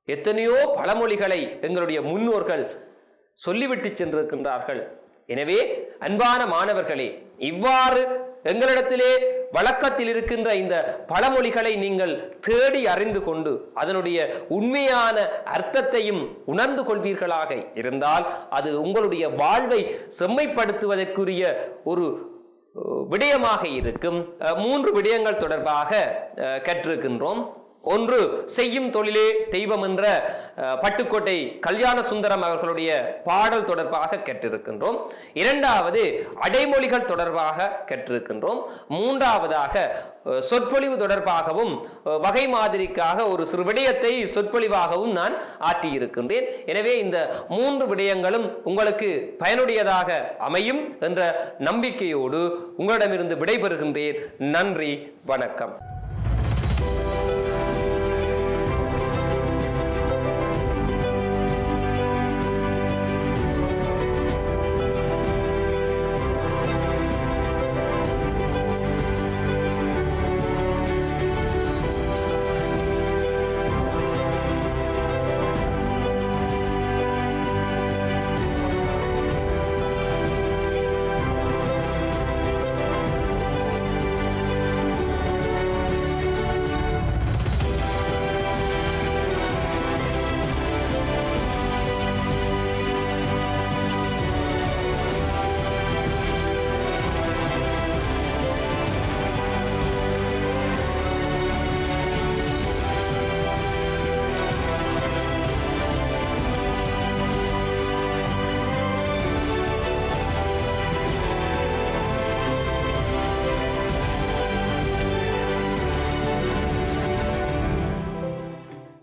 எத்தனையோ பழமொழிகளை எங்களுடைய முன்னோர்கள் சொல்லிவிட்டு சென்றிருக்கின்றார்கள். எனவே அன்பான மாணவர்களே, இவ்வாறு எங்களிடத்திலே வழக்கத்தில் இருக்கின்ற இந்த பழமொழிகளை நீங்கள் தேடி அறிந்து கொண்டு அதனுடைய உண்மையான அர்த்தத்தையும் உணர்ந்து கொள்வீர்களாக இருந்தால் அது உங்களுடைய வாழ்வை செம்மைப்படுத்துவதற்குரிய ஒரு விடயமாக இருக்கும். 3 விடயங்கள் தொடர்பாக கற்றிருக்கின்றோம். ஒன்று செய்யும் தொழிலே தெய்வம் என்ற பட்டுக்கோட்டை கல்யாண சுந்தரம் அவர்களுடைய பாடல் தொடர்பாக கேட்டிருக்கின்றோம். இரண்டாவது அடைமொழிகள் தொடர்பாக கேட்டிருக்கின்றோம். மூன்றாவதாக சொற்பொழிவு தொடர்பாகவும் வகை மாதிரிக்காக ஒரு சிறு விடயத்தை சொற்பொழிவாகவும் நான் ஆற்றியிருக்கின்றேன். எனவே இந்த 3 விடயங்களும் உங்களுக்கு பயனுடையதாக அமையும் என்ற நம்பிக்கையோடு உங்களிடமிருந்து விடைபெறுகின்றேன். நன்றி, வணக்கம்.